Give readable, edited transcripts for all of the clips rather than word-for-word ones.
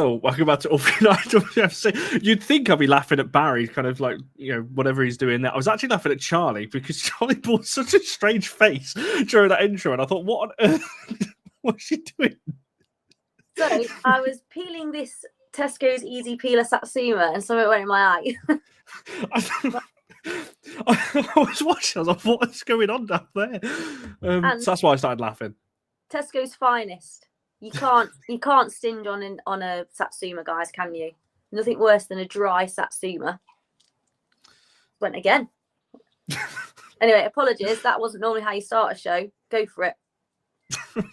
Well, welcome back to allforunitedwfc. You'd think I'd be laughing at Barry, kind of like, whatever he's doing there. I was actually laughing at Charlie because Charlie brought such a strange face during that intro, and I thought, what on earth was she doing? So I was peeling this Tesco's Easy Peeler Satsuma, and something went in my eye. I was watching. I was like, what is going on down there? So that's why I started laughing. Tesco's finest. You can't stinge on a Satsuma, guys, can you? Nothing worse than a dry Satsuma. Went again. Anyway, apologies. That wasn't normally how you start a show. Go for it.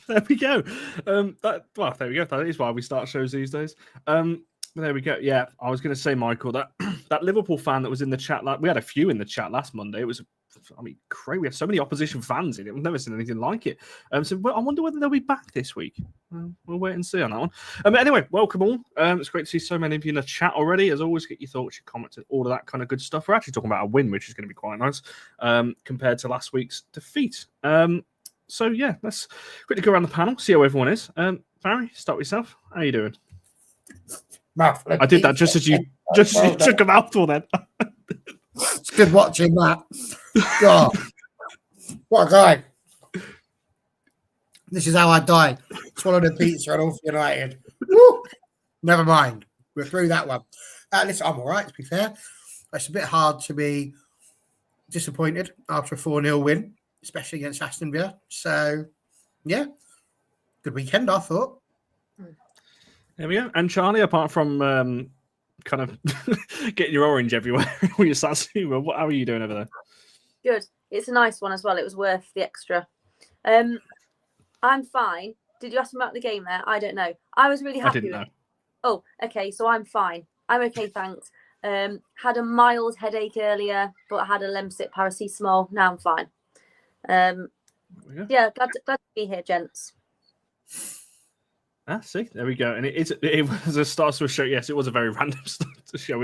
There we go. There we go. That is why we start shows these days. There we go. Yeah, I was going to say, Michael, that Liverpool fan that was in the chat. We had a few in the chat last Monday. It was, crazy. We had so many opposition fans in it. We've never seen anything like it. So I wonder whether they'll be back this week. We'll wait and see on that one. But anyway, welcome all. It's great to see so many of you in the chat already. As always, get your thoughts, your comments, and all of that kind of good stuff. We're actually talking about a win, which is going to be quite nice compared to last week's defeat. So yeah, let's quickly go around the panel, see how everyone is. Barry, start with yourself. How are you doing? I did that just as you took a mouthful then. It's good watching that. God, what a guy. This is how I die. Swallowed a pizza and all for United. Woo! Never mind. We're through that one. Listen, I'm all right, to be fair. It's a bit hard to be disappointed after a 4-0 win, especially against Aston Villa. So, yeah, good weekend, I thought. There we go. And Charlie, apart from kind of getting your orange everywhere with your Satsuma, how are you doing over there? Good. It's a nice one as well. It was worth the extra. I'm fine. Did you ask me about the game there? I don't know. I was really happy. I didn't know. Oh, okay. So I'm fine. I'm okay, thanks. Had a mild headache earlier, but I had a Lemsip paracetamol. Now I'm fine. Yeah, glad to be here, gents. See, there we go. And it was a start to a show. Yes, it was a very random start to show.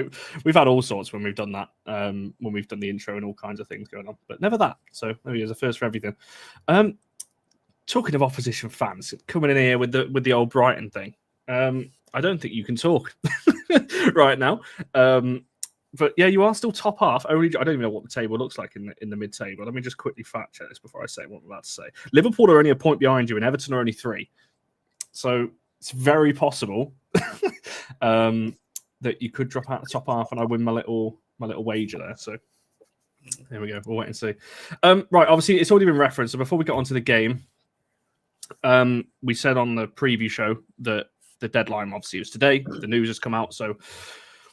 We've had all sorts when we've done that, when we've done the intro and all kinds of things going on, but never that. So maybe it was a first for everything. Talking of opposition fans coming in here with the old Brighton thing, I don't think you can talk right now. But yeah, you are still top half. I don't even know what the table looks like in the mid-table. Let me just quickly fact check this before I say what I'm about to say. Liverpool are only a point behind you, and Everton are only 3. So it's very possible that you could drop out the top half, and I win my little wager there. So there we go. We'll wait and see. Right, obviously it's already been referenced. So before we get onto the game, we said on the preview show that the deadline obviously was today. The news has come out, so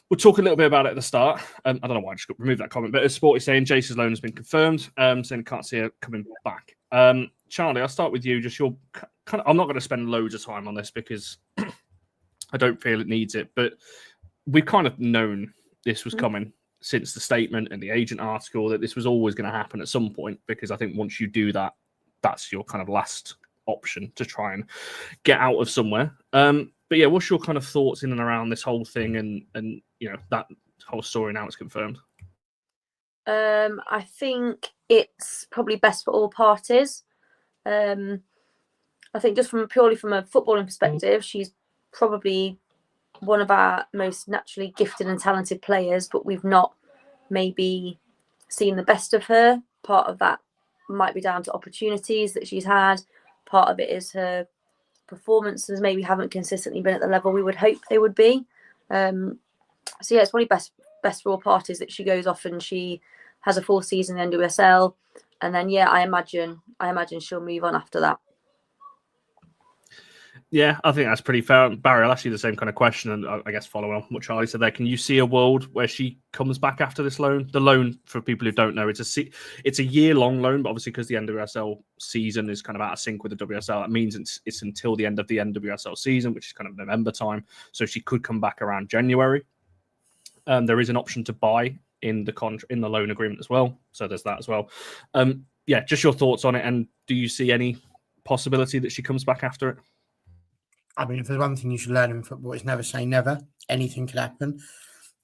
we'll talk a little bit about it at the start. I don't know why I just got removed that comment, but as Sport is saying, Geyse's loan has been confirmed, saying can't see her coming back. Charlie, I'll start with you. Just your kind of, I'm not going to spend loads of time on this because I don't feel it needs it, but we've kind of known this was coming since the statement and the agent article that this was always going to happen at some point, because I think once you do that, that's your kind of last option to try and get out of somewhere. But yeah, what's your kind of thoughts in and around this whole thing and that whole story now it's confirmed? I think it's probably best for all parties. I think just purely from a footballing perspective, she's probably one of our most naturally gifted and talented players, but we've not maybe seen the best of her. Part of that might be down to opportunities that she's had. Part of it is her performances maybe haven't consistently been at the level we would hope they would be. So yeah, it's probably best for all parties that she goes off and she has a full season in the NWSL, and then yeah, I imagine she'll move on after that. Yeah, I think that's pretty fair. Barry, I'll ask you the same kind of question, and I guess following on what Charlie said there, can you see a world where she comes back after this loan? The loan, for people who don't know, it's a year-long loan, but obviously because the NWSL season is kind of out of sync with the WSL, that means it's until the end of the NWSL season, which is kind of November time. So she could come back around January. There is an option to buy in the loan agreement as well, so there's that as well. Yeah, just your thoughts on it, and do you see any possibility that she comes back after it? I mean, if there's one thing you should learn in football, it's never say never. Anything could happen.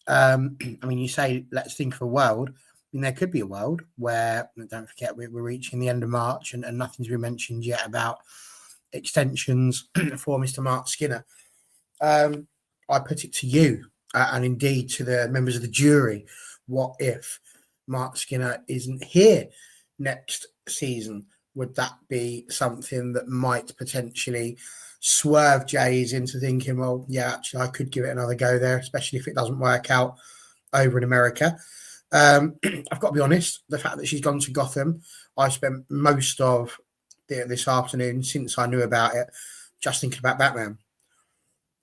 I mean, you say, let's think of a world. I mean, there could be a world where, don't forget, we're reaching the end of March and nothing's been mentioned yet about extensions for Mr. Mark Skinner. I I put it to you, and indeed to the members of the jury, what if Mark Skinner isn't here next season? Would that be something that might potentially swerve Geyse into thinking, well, yeah, actually, I could give it another go there, especially if it doesn't work out over in America? I've got to be honest, the fact that she's gone to Gotham, I spent most of this afternoon since I knew about it just thinking about Batman.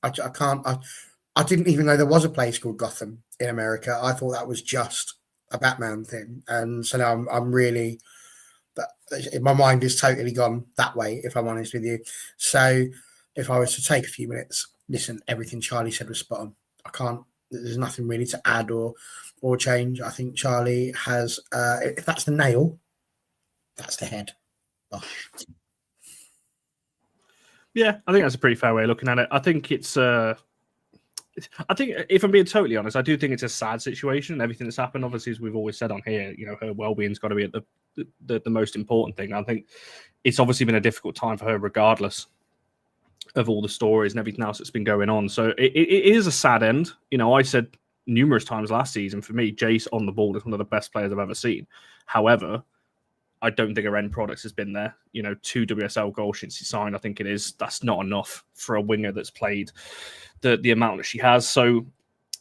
I didn't even know there was a place called Gotham in America. I thought that was just a Batman thing. And so now I'm really, my mind is totally gone that way, if I'm honest with you. So if I was to take a few minutes, listen, everything Charlie said was spot on. There's nothing really to add or change. I think Charlie has, if that's the nail, that's the head. Oh. Yeah, I think that's a pretty fair way of looking at it. I think I think if I'm being totally honest, I do think it's a sad situation. Everything that's happened, obviously, as we've always said on here, her well-being's got to be at the most important thing. I think it's obviously been a difficult time for her, regardless of all the stories and everything else that's been going on. So it is a sad end. I said numerous times last season, for me, Geyse on the ball is one of the best players I've ever seen. However, I don't think her end product has been there. 2 WSL goals since she signed, I think it is. That's not enough for a winger that's played the amount that she has. So,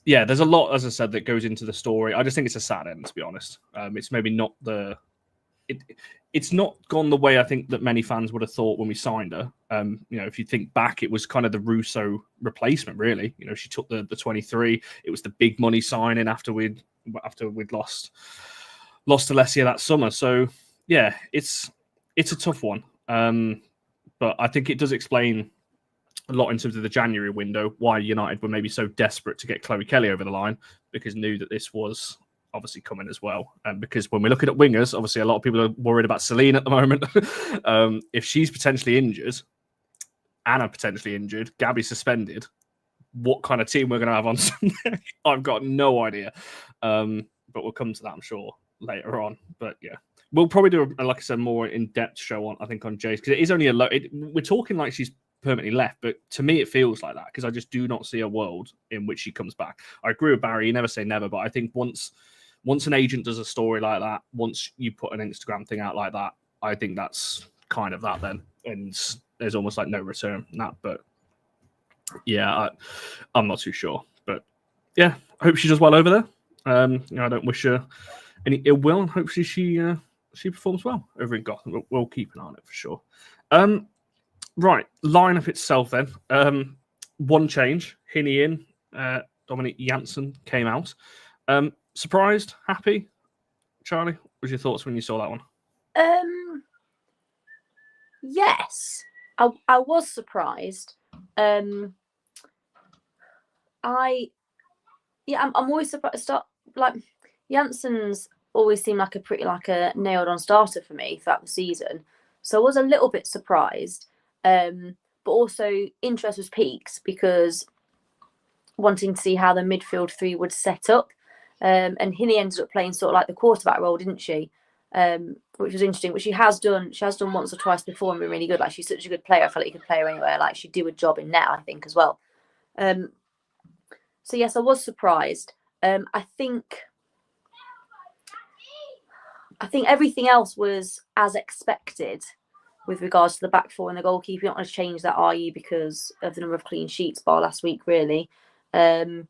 yeah, there's a lot, as I said, that goes into the story. I just think it's a sad end, to be honest. It's maybe not it's not gone the way I think that many fans would have thought when we signed her. If you think back, it was kind of the Russo replacement, really. She took the 23. It was the big money signing after we'd lost Alessia that summer. So, yeah, it's a tough one. But I think it does explain a lot in terms of the January window, why United were maybe so desperate to get Chloe Kelly over the line, because knew that this was obviously coming as well. And because when we're looking at wingers, obviously a lot of people are worried about Celine at the moment. If she's potentially injured, Anna potentially injured, Gabby suspended, what kind of team we're going to have on Sunday, I've got no idea. But we'll come to that, I'm sure, later on. But yeah, we'll probably do, like I said, more in-depth show on, I think, on Geyse, because it is only we're talking like she's permanently left, but to me it feels like that, because I just do not see a world in which she comes back. I agree with Barry, you never say never, but I think once an agent does a story like that, once you put an Instagram thing out like that, I think that's kind of that then, and there's almost like no return from that. But yeah, I'm not too sure, but yeah, I hope she does well over there. I don't wish her any ill will, and hopefully she performs well over in Gotham. We'll keep an eye on it for sure. Right, lineup itself then. One change, Hini in, Dominic Janssen came out. Surprised, happy? Charlie, what was your thoughts when you saw that one? Yes, I was surprised. I'm always surprised. Janssen's always seemed like a nailed on starter for me throughout the season. So I was a little bit surprised. But also interest was peaks, because wanting to see how the midfield three would set up. And Hini ended up playing sort of like the quarterback role, didn't she? Which was interesting, which she has done once or twice before and been really good. Like, she's such a good player. I felt like you could play her anywhere. Like, she'd do a job in net, I think, as well. So yes, I was surprised. I think everything else was as expected with regards to the back four and the goalkeeper. You're not going to change that, are you, because of the number of clean sheets bar last week, really? And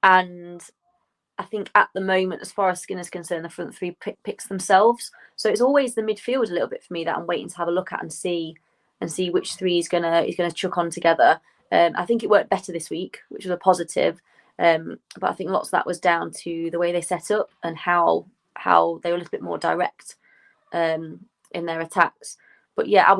I think at the moment, as far as Skinner's concerned, the front three picks themselves. So it's always the midfield a little bit for me that I'm waiting to have a look at and see which three he's gonna chuck on together. I think it worked better this week, which was a positive. But I think lots of that was down to the way they set up and how they were a little bit more direct in their attacks. But yeah,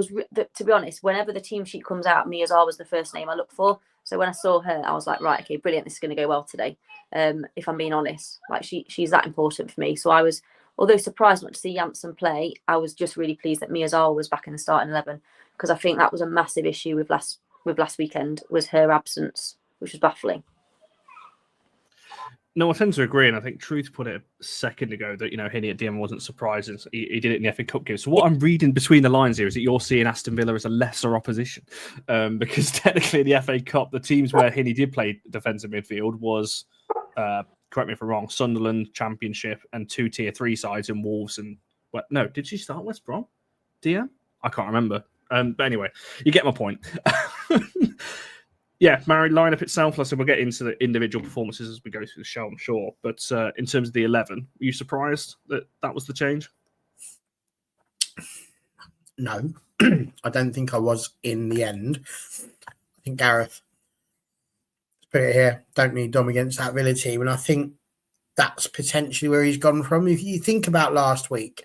to be honest, whenever the team sheet comes out, Mia Zar was the first name I look for. So when I saw her, I was like, right, okay, brilliant, this is going to go well today. If I'm being honest, like she's that important for me. So I was, although surprised not to see Janssen play, I was just really pleased that Mia Zar was back in the starting 11, because I think that was a massive issue with last weekend, was her absence, which was baffling. No, I tend to agree, and I think Truth put it a second ago that Hini at DM wasn't surprised. He did it in the FA Cup game. So what I'm reading between the lines here is that you're seeing Aston Villa as a lesser opposition, because technically in the FA Cup, the teams where Hini did play defensive midfield was, correct me if I'm wrong, Sunderland Championship and 2 Tier 3 sides in Wolves and no, did she start West Brom? DM? I can't remember. But anyway, you get my point. Yeah, married lineup itself. So we'll get into the individual performances as we go through the show, I'm sure. But in terms of the 11, were you surprised that was the change? No, I don't think I was in the end. I think Gareth, let's put it here, don't need Dom against that Villa team. And I think that's potentially where he's gone from. If you think about last week,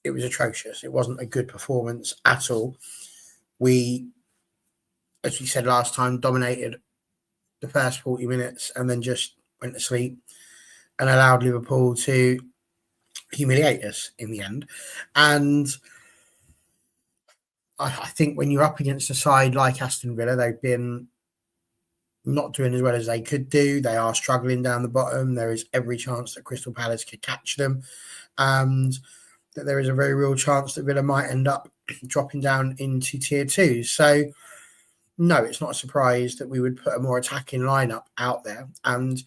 it was atrocious. It wasn't a good performance at all. We, as we said last time, dominated the first 40 minutes and then just went to sleep and allowed Liverpool to humiliate us in the end. And I think when you're up against a side like Aston Villa, they've been not doing as well as they could do. They are struggling down the bottom. There is every chance that Crystal Palace could catch them, and that there is a very real chance that Villa might end up dropping down into Tier 2. So, no, it's not a surprise that we would put a more attacking lineup out there, and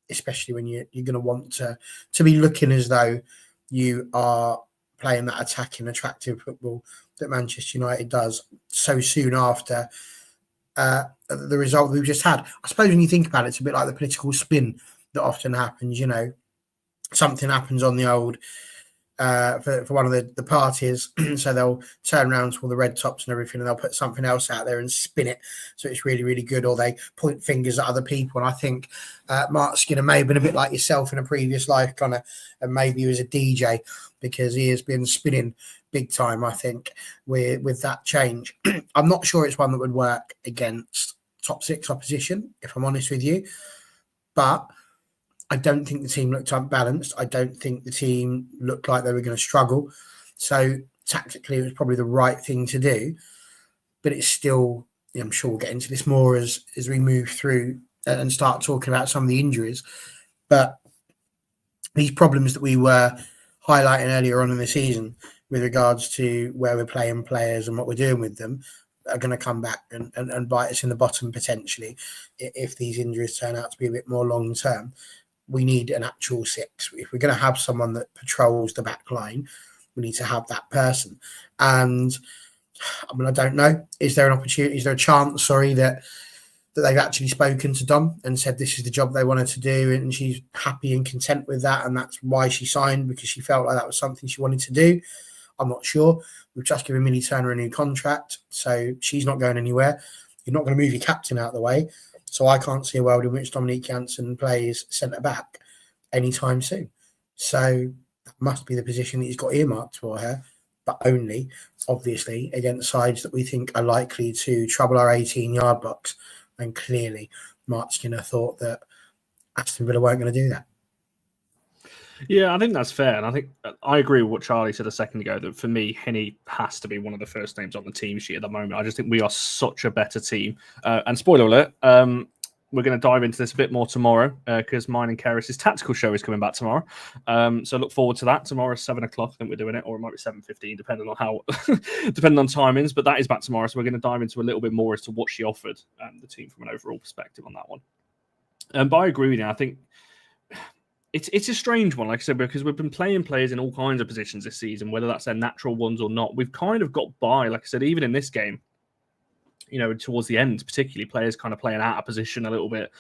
especially when you're going to want to be looking as though you are playing that attacking, attractive football that Manchester United does so soon after the result we've just had. I suppose when you think about it, it's a bit like the political spin that often happens. Something happens on the old for one of the parties, so they'll turn around to all the red tops and everything, and they'll put something else out there and spin it so it's really, really good, or they point fingers at other people. And I think Mark Skinner may have been a bit like yourself in a previous life, kind of, and maybe he was a DJ, because he has been spinning big time, I think, with that change. I'm not sure it's one that would work against top 6 opposition, if I'm honest with you, but I don't think the team looked unbalanced. I don't think the team looked like they were going to struggle. So tactically, it was probably the right thing to do. But it's still, I'm sure we'll get into this more as we move through and start talking about some of the injuries. But these problems that we were highlighting earlier on in the season with regards to where we're playing players and what we're doing with them are going to come back and bite us in the bottom potentially if these injuries turn out to be a bit more long term. We need an actual 6. If we're going to have someone that patrols the back line, we need to have that person. And I don't know. Is there an opportunity? Is there a chance, that they've actually spoken to Dom and said this is the job they wanted to do, and she's happy and content with that, and that's why she signed, because she felt like that was something she wanted to do? I'm not sure. We've just given Millie Turner a new contract, so she's not going anywhere. You're not going to move your captain out of the way. So I can't see a world in which Dominique Janssen plays centre-back anytime soon. So that must be the position that he's got earmarked for her, but only, obviously, against sides that we think are likely to trouble our 18-yard box. And clearly, Mark Skinner thought that Aston Villa weren't going to do that. Yeah, I think that's fair. And I think I agree with what Charlie said a second ago, that for me, Hini has to be one of the first names on the team sheet at the moment. I just think we are such a better team. And spoiler alert, we're going to dive into this a bit more tomorrow, because mine and Keris's tactical show is coming back tomorrow. So look forward to that. Tomorrow is 7 o'clock, I think we're doing it, or it might be 7:15, depending on depending on timings. But that is back tomorrow. So we're going to dive into a little bit more as to what she offered the team from an overall perspective on that one. But I agree with you. I think it's a strange one, like I said, because we've been playing players in all kinds of positions this season, whether that's their natural ones or not. We've kind of got by, like I said, even in this game, towards the end, particularly, players kind of playing out of position a little bit.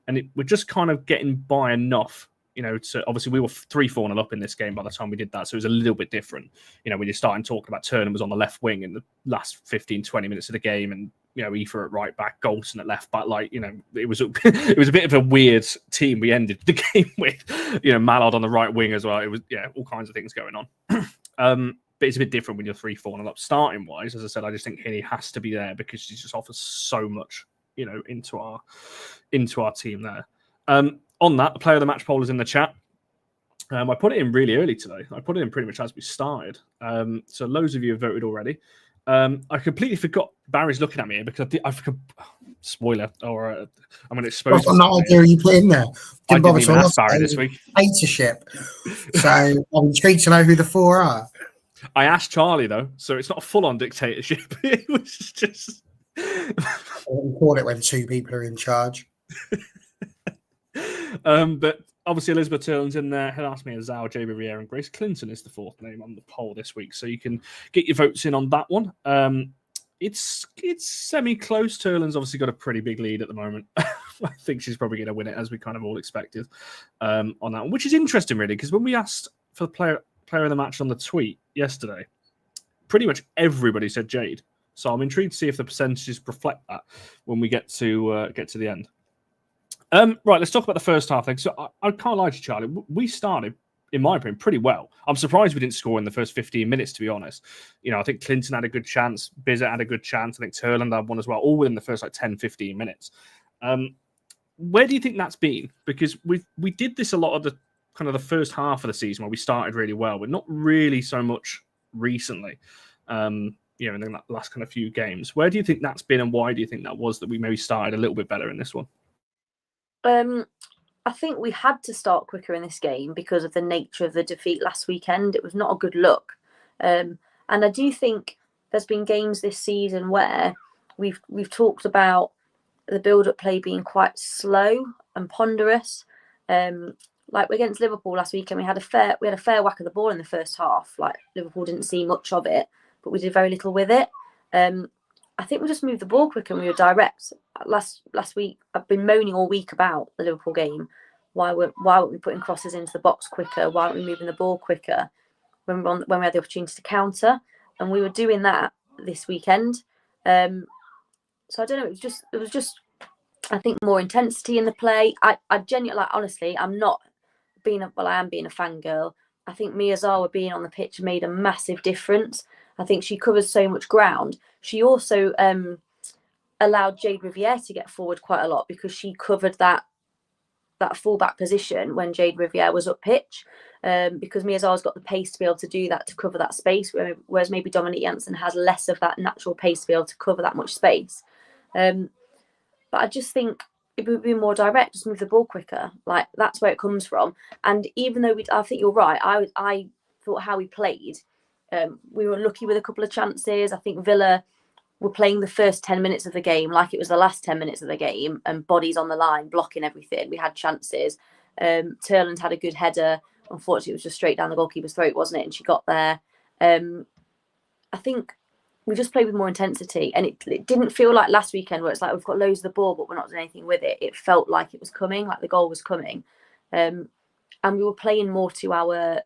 And we're just kind of getting by enough, to, obviously we were 3-4-0 up in this game by the time we did that. So it was a little bit different. When you're starting talking about Terland was on the left wing in the last 15, 20 minutes of the game, and Aoife at right back, Golson at left back. It was it was a bit of a weird team we ended the game with. Mallard on the right wing as well. It was all kinds of things going on. But it's a bit different when you're 3-4-0 up starting wise. As I said, I just think Hini has to be there because she just offers so much, into our team there. On that, the player of the match poll is in the chat. I put it in really early today. I put it in pretty much as we started. So loads of you have voted already. I completely forgot. Barry's looking at me because Spoiler, or I'm going to expose. What idea you put in there? I didn't even ask Barry this week. Hatership. So I'm intrigued to know who the 4 are. I asked Charlie though, so it's not a full-on dictatorship. It was just. We call it when 2 people are in charge. But obviously Elizabeth Terland's in there. Had asked me as Zhao, J.B. Riera, and Grace Clinton is the 4th name on the poll this week, so you can get your votes in on that one. It's semi-close. Terland's obviously got a pretty big lead at the moment. I think she's probably going to win it, as we kind of all expected on that one, which is interesting, really, because when we asked for the player of the match on the tweet yesterday, pretty much everybody said Jade. So I'm intrigued to see if the percentages reflect that when we get to the end. Right, let's talk about the first half then. So I can't lie to you, Charlie. We started, in my opinion, pretty well. I'm surprised we didn't score in the first 15 minutes, to be honest. You know, I think Clinton had a good chance. Bizzett had a good chance. I think Terland had one as well, all within the first 10, 15 minutes. Where do you think that's been? Because we did this a lot of the kind of the first half of the season where we started really well, but not really so much recently. In the last kind of few games. Where do you think that's been, and why do you think that was that we maybe started a little bit better in this one? I think we had to start quicker in this game because of the nature of the defeat last weekend. It was not a good look. And I do think there's been games this season where we've talked about the build-up play being quite slow and ponderous. Like against Liverpool last weekend, we had a fair whack of the ball in the first half. Like Liverpool didn't see much of it, but we did very little with it. I think we just moved the ball quicker and we were direct. Last week, I've been moaning all week about the Liverpool game. Why weren't we putting crosses into the box quicker? Why weren't we moving the ball quicker when we had the opportunity to counter? And we were doing that this weekend. So I don't know. It was just. I think more intensity in the play. I genuinely, honestly, I'm not being I am being a fangirl. I think Miyazawa being on the pitch made a massive difference. I think she covers so much ground. She also allowed Jade Riviere to get forward quite a lot because she covered that fullback position when Jade Riviere was up pitch. Because Miyazawa's got the pace to be able to do that, to cover that space, whereas maybe Dominique Janssen has less of that natural pace to be able to cover that much space. But I just think if we'd be more direct, just move the ball quicker. Like that's where it comes from. And even though I think you're right, I thought how we played, we were lucky with a couple of chances. I think Villa were playing the first 10 minutes of the game like it was the last 10 minutes of the game, and bodies on the line, blocking everything. We had chances. Terland had a good header. Unfortunately, it was just straight down the goalkeeper's throat, wasn't it? And she got there. I think we just played with more intensity, and it didn't feel like last weekend where it's like we've got loads of the ball but we're not doing anything with it. It felt like it was coming, like the goal was coming, and we were playing more to our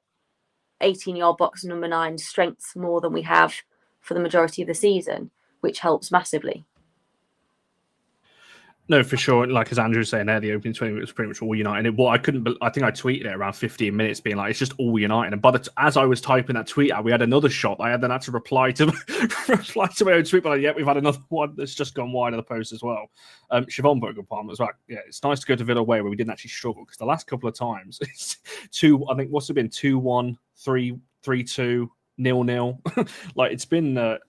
18-yard box number 9 strengths more than we have for the majority of the season, which helps massively. No, for sure. Like as Andrew was saying there, the opening 20 minutes was pretty much all United. I think I tweeted it around 15 minutes being like, it's just all United. And as I was typing that tweet out, we had another shot. I had to reply to my own tweet, but yeah, we've had another one that's just gone wide of the post as well. Siobhan put a good point as well. Yeah, it's nice to go to Villa away where we didn't actually struggle, because the last couple of times, it's 2, I think, what's it been? 2-1, 3-2, 0-0. Like it's been a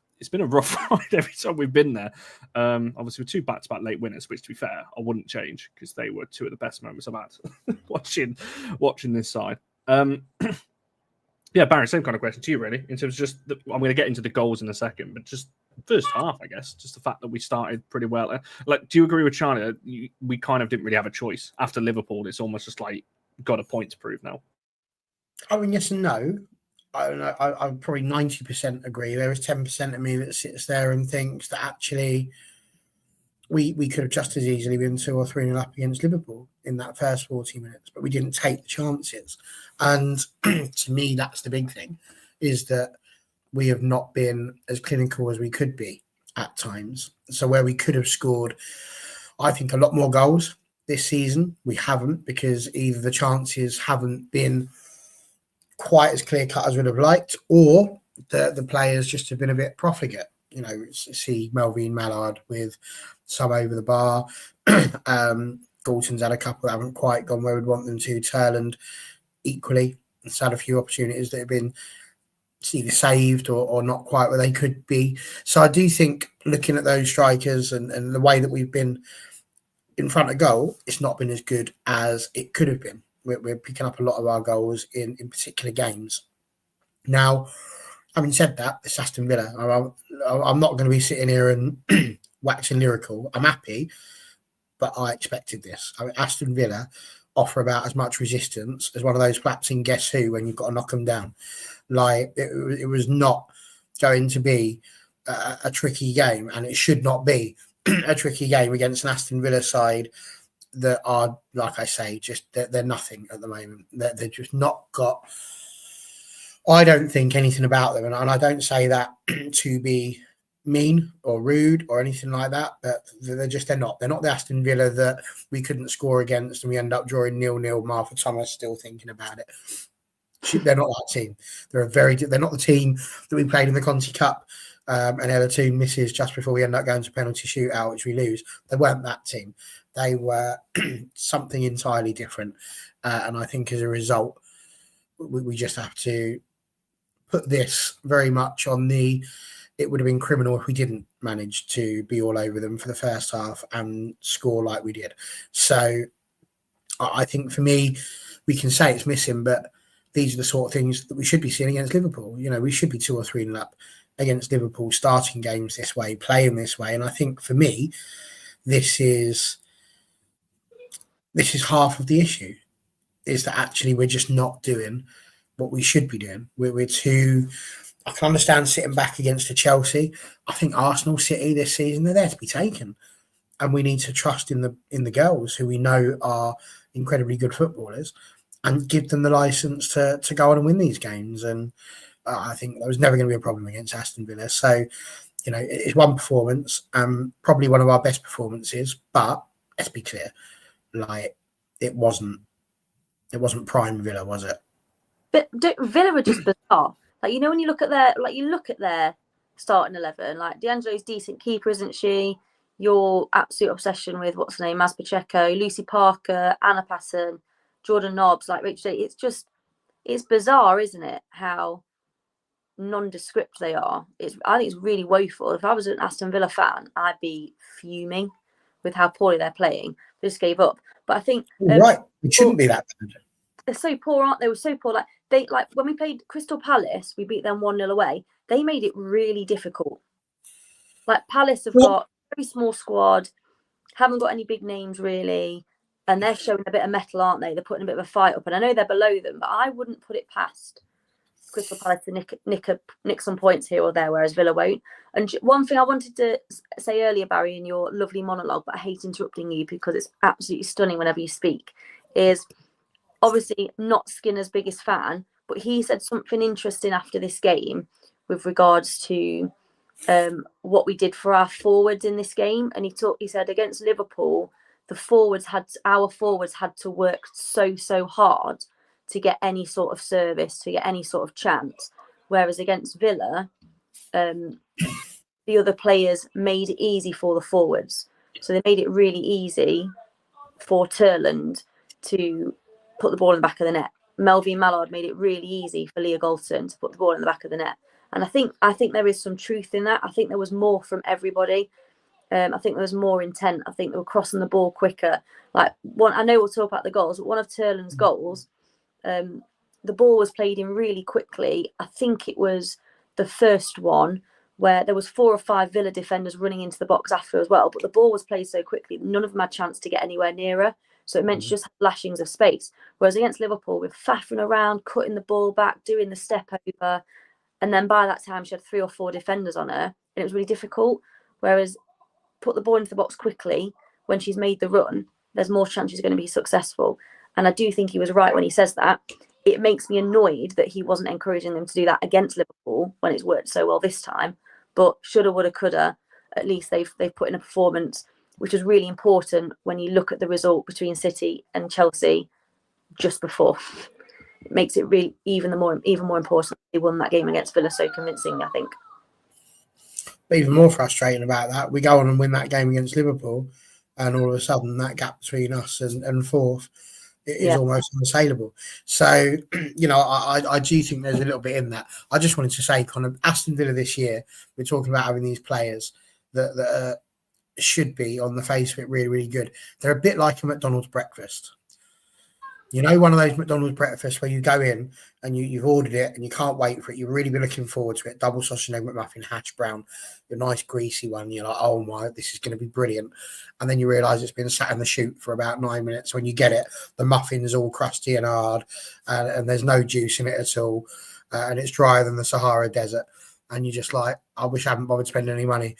rough ride every time we've been there. Obviously, with 2 back-to-back late winners, which, to be fair, I wouldn't change because they were 2 of the best moments I've had watching this side. Yeah, Barry, same kind of question to you, really. In terms of just, I'm going to get into the goals in a second, but just first half, I guess, just the fact that we started pretty well. Like, do you agree with Charlie? We kind of didn't really have a choice after Liverpool. It's almost just like got a point to prove now. I mean, yes and no. I probably 90% agree. There is 10% of me that sits there and thinks that actually we could have just as easily been 2 or 3-0 up against Liverpool in that first 40 minutes, but we didn't take the chances. And to me, that's the big thing, is that we have not been as clinical as we could be at times. So where we could have scored, I think, a lot more goals this season, we haven't, because either the chances haven't been quite as clear cut as we'd have liked, or the players just have been a bit profligate. You know, see Melvin Mallard with some over the bar. Galton's had a couple that haven't quite gone where we'd want them to. Terland equally has had a few opportunities that have been it's either saved or not quite where they could be. So I do think looking at those strikers and the way that we've been in front of goal, it's not been as good as it could have been. We're picking up a lot of our goals in particular games. Now, having said that, it's Aston Villa. I'm not going to be sitting here and waxing lyrical. I'm happy, but I expected this. I mean, Aston Villa offer about as much resistance as one of those flaps in Guess Who when you've got to knock them down. Like, it was not going to be a tricky game, and it should not be a tricky game against an Aston Villa side that are, like I say, just they're nothing at the moment. They're just not got, I don't think, anything about them. And I don't say that to be mean or rude or anything like that, but they're not the Aston Villa that we couldn't score against and we end up drawing 0-0. Martha Thomas still thinking about it. They're not that team. They're not the team that we played in the Conti Cup and Ella 2 misses just before we end up going to penalty shootout, which we lose. They weren't that team. They were something entirely different. And I think as a result, we just have to put this very much on the, it would have been criminal if we didn't manage to be all over them for the first half and score like we did. So I think for me, we can say it's missing, but these are the sort of things that we should be seeing against Liverpool. You know, we should be 2 or 3 up against Liverpool, starting games this way, playing this way. And I think for me, this is half of the issue, is that actually we're just not doing what we should be doing. We're too, I can understand sitting back against the Chelsea. I think Arsenal, City this season, they're there to be taken. And we need to trust in the girls who we know are incredibly good footballers and give them the license to go on and win these games. And I think that was never going to be a problem against Aston Villa. So, you know, it's one performance, probably one of our best performances, but let's be clear, like it wasn't prime Villa, was it? But Villa are just bizarre. Like, you know, when you look at their starting 11, like D'Angelo's decent keeper, isn't she? Your absolute obsession with what's her name, Maz Pacheco, Lucy Parker, Anna Passon, Jordan Nobbs, like Rachel. It's bizarre, isn't it? How nondescript they are. I think it's really woeful. If I was an Aston Villa fan, I'd be fuming with how poorly they're playing. They just gave up. But I think right, it shouldn't be that bad. They're so poor, aren't they? They were so poor. Like when we played Crystal Palace, we beat them 1-0 away. They made it really difficult. Like Palace have got a very small squad, haven't got any big names really, and they're showing a bit of mettle, aren't they? They're putting a bit of a fight up, and I know they're below them, but I wouldn't put it past Crystal Palace to nick some points here or there, whereas Villa won't. And one thing I wanted to say earlier, Barry, in your lovely monologue, but I hate interrupting you because it's absolutely stunning whenever you speak, is obviously not Skinner's biggest fan, but he said something interesting after this game with regards to what we did for our forwards in this game. And he said against Liverpool, our forwards had to work so hard to get any sort of service, to get any sort of chance. Whereas against Villa, the other players made it easy for the forwards. So they made it really easy for Terland to put the ball in the back of the net. Melvin Mallard made it really easy for Leah Galton to put the ball in the back of the net. And I think there is some truth in that. I think there was more from everybody. I think there was more intent. I think they were crossing the ball quicker. Like I know we'll talk about the goals, but one of Terland's goals, the ball was played in really quickly. I think it was the first one where there was 4 or 5 Villa defenders running into the box after as well. But the ball was played so quickly, none of them had a chance to get anywhere nearer. So it meant just lashings of space. Whereas against Liverpool, we're faffing around, cutting the ball back, doing the step over. And then by that time, she had 3 or 4 defenders on her. And it was really difficult. Whereas put the ball into the box quickly, when she's made the run, there's more chance she's going to be successful. And I do think he was right when he says that. It makes me annoyed that he wasn't encouraging them to do that against Liverpool when it's worked so well this time. But shoulda, woulda, coulda, at least they've put in a performance which is really important when you look at the result between City and Chelsea just before. It makes it really even more important they won that game against Villa so convincingly, I think. But even more frustrating about that, we go on and win that game against Liverpool, and all of a sudden that gap between us and fourth It is almost unassailable. So, I do think there's a little bit in that. I just wanted to say, kind of Aston Villa this year, we're talking about having these players that should be on the face of it really, really good. They're a bit like a McDonald's breakfast. One of those McDonald's breakfasts where you go in and you've ordered it and you can't wait for it. You've really been looking forward to it. Double sausage and egg McMuffin, hash brown, your nice greasy one. You're like, oh my, this is going to be brilliant. And then you realise it's been sat in the chute for about 9 minutes. When you get it, the muffin is all crusty and hard and there's no juice in it at all. And it's drier than the Sahara Desert. And you're just like, I wish I hadn't bothered spending any money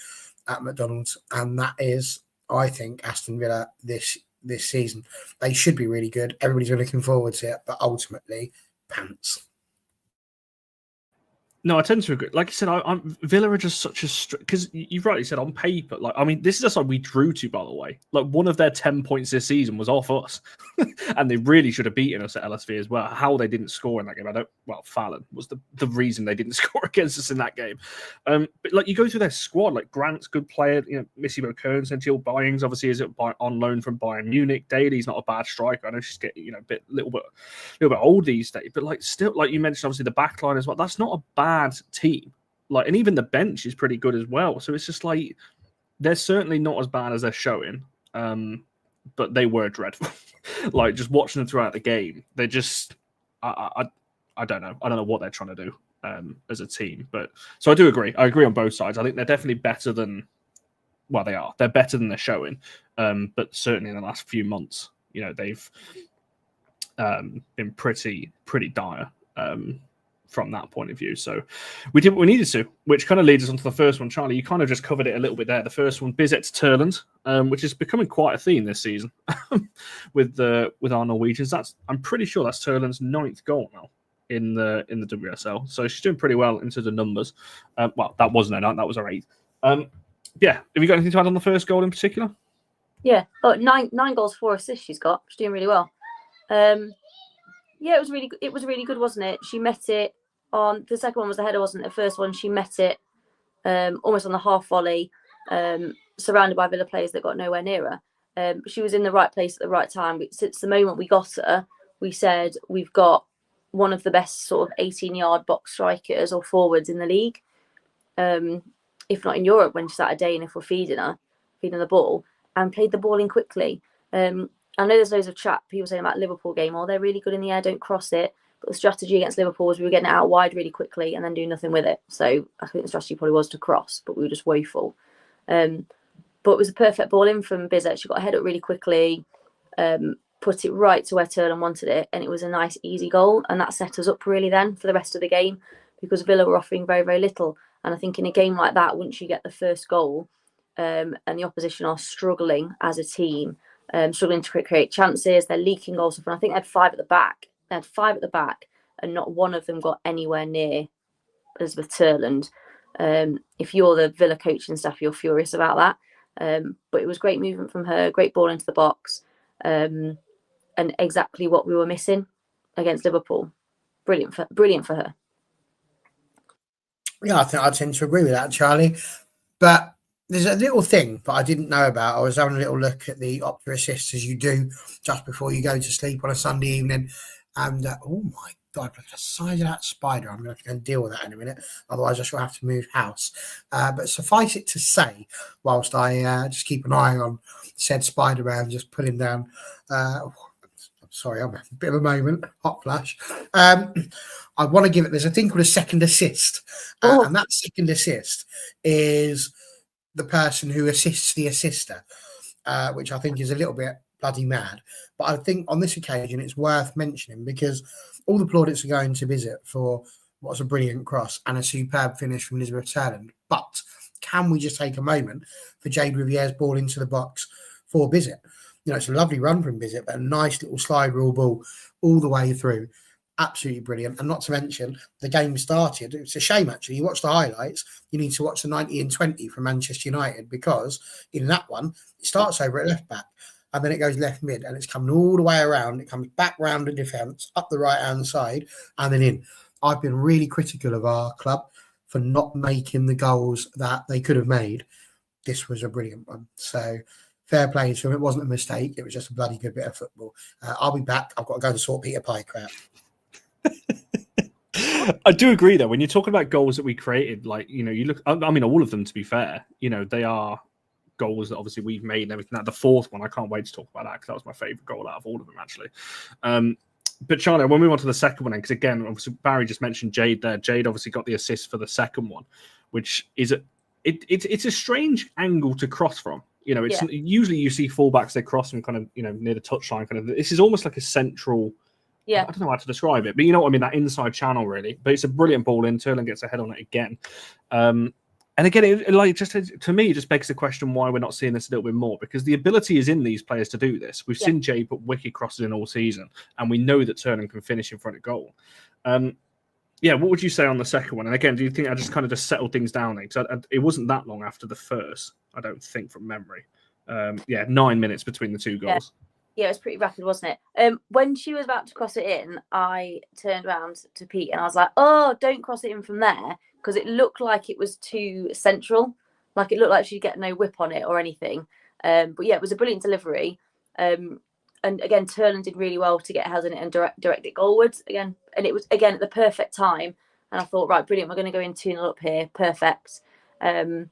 at McDonald's. And that is, I think, Aston Villa this season. They should be really good. Everybody's looking forward to it, but ultimately, pants. No, I tend to agree. Like I said, Villa are just such a because you've rightly said on paper. Like, I mean, this is a side we drew to, by the way. Like, one of their 10 points this season was off us, and they really should have beaten us at LSV as well. How they didn't score in that game, Fallon was the reason they didn't score against us in that game. But like, you go through their squad, like Grant's good player, Missy Bokern, Sentil Byings obviously is on loan from Bayern Munich. Daly's not a bad striker. I know she's getting a little bit old these days, but like still, like you mentioned, obviously the back line as well. That's not a bad team, like, and even the bench is pretty good as well. So it's just like they're certainly not as bad as they're showing, but they were dreadful. Like, just watching them throughout the game, they just I don't know what they're trying to do as a team. But so I agree on both sides. I think they're definitely better than they're better than they're showing, but certainly in the last few months, they've been pretty dire from that point of view. So we did what we needed to, which kind of leads us on to the first one. Charlie, you kind of just covered it a little bit there. The first one, Bizet to Terland, which is becoming quite a theme this season with our Norwegians. I'm pretty sure that's Terland's 9th goal now in the WSL. So she's doing pretty well into the numbers. That wasn't her 9th, that was her 8th. Yeah, have you got anything to add on the first goal in particular? Yeah, nine goals, 4 assists she's got. She's doing really well. Yeah, it was really good, wasn't it? She met it on the second one was the header, wasn't it? The first one she met it almost on the half volley, surrounded by Villa players that got nowhere near her. She was in the right place at the right time. Since the moment we got her, we said we've got one of the best sort of 18-yard box strikers or forwards in the league, if not in Europe, when she's at a day and if we're feeding the ball, and played the ball in quickly. I know there's loads of chat, people saying about Liverpool game, they're really good in the air, don't cross it. But the strategy against Liverpool was we were getting it out wide really quickly and then doing nothing with it. So I think the strategy probably was to cross, but we were just woeful. But it was a perfect ball in from Bizet. She got her head up really quickly, put it right to where Terland wanted it, and it was a nice, easy goal. And that set us up really then for the rest of the game, because Villa were offering very, very little. And I think in a game like that, once you get the first goal and the opposition are struggling as a team, struggling to create chances, they're leaking goals. I think they had 5 at the back. And not one of them got anywhere near Elizabeth Terland. If you're the Villa coaching staff, you're furious about that. But it was great movement from her, great ball into the box, and exactly what we were missing against Liverpool. Brilliant for her. Yeah, I think I tend to agree with that, Charlie. But there's a little thing that I didn't know about. I was having a little look at the Opta assists, as you do just before you go to sleep on a Sunday evening. And oh my God, look at the size of that spider. I'm going to have to go and deal with that in a minute. Otherwise, I shall have to move house. But suffice it to say, whilst I just keep an eye on said Spider-Man, just put him down. Sorry, I'm having a bit of a moment. Hot flash. I want to give it, there's a thing called a second assist. And that second assist is the person who assists the assister, which I think is a little bit bloody mad. But I think on this occasion it's worth mentioning, because all the plaudits are going to Bizet for what's a brilliant cross and a superb finish from Elizabeth Terland. But can we just take a moment for Jade Rivier's ball into the box for Bizet? It's a lovely run from Bizet, but a nice little slide rule ball all the way through. Absolutely brilliant. And not to mention, the game started. It's a shame, actually. You watch the highlights, you need to watch the 90 and 20 from Manchester United, because in that one, it starts over at left back and then it goes left mid and it's coming all the way around. It comes back round the defence, up the right-hand side and then in. I've been really critical of our club for not making the goals that they could have made. This was a brilliant one. So fair play to him. It wasn't a mistake. It was just a bloody good bit of football. I'll be back. I've got to go and sort Peter Pike out. I do agree, though. When you're talking about goals that we created, like, you look, I mean, all of them, to be fair, they are goals that obviously we've made and everything. The fourth one, I can't wait to talk about that because that was my favourite goal out of all of them, actually. But Charlie, when we went to the second one, because again, obviously Barry just mentioned Jade there. Jade obviously got the assist for the second one, which is it's a strange angle to cross from. Usually you see fullbacks, they cross from kind of near the touchline. Kind of, this is almost like a central. Yeah, I don't know how to describe it, but you know what I mean. That inside channel, really. But it's a brilliant ball in. Terland gets a head on it again. And again, to me, it just begs the question why we're not seeing this a little bit more, because the ability is in these players to do this. We've seen Jay put wicked crosses in all season, and we know that Terland can finish in front of goal. What would you say on the second one? And again, do you think I just kind of settled things down? Because it wasn't that long after the first, I don't think, from memory. 9 minutes between the two goals. Yeah, it was pretty rapid, wasn't it? When she was about to cross it in, I turned around to Pete and I was like, oh, don't cross it in from there, because it looked like it was too central. Like it looked like she'd get no whip on it or anything. But yeah, it was a brilliant delivery. And again, Terland did really well to get held in it and direct it goalwards again. And it was, again, at the perfect time. And I thought, right, brilliant, we're going to go in 2-0 up here. Perfect. And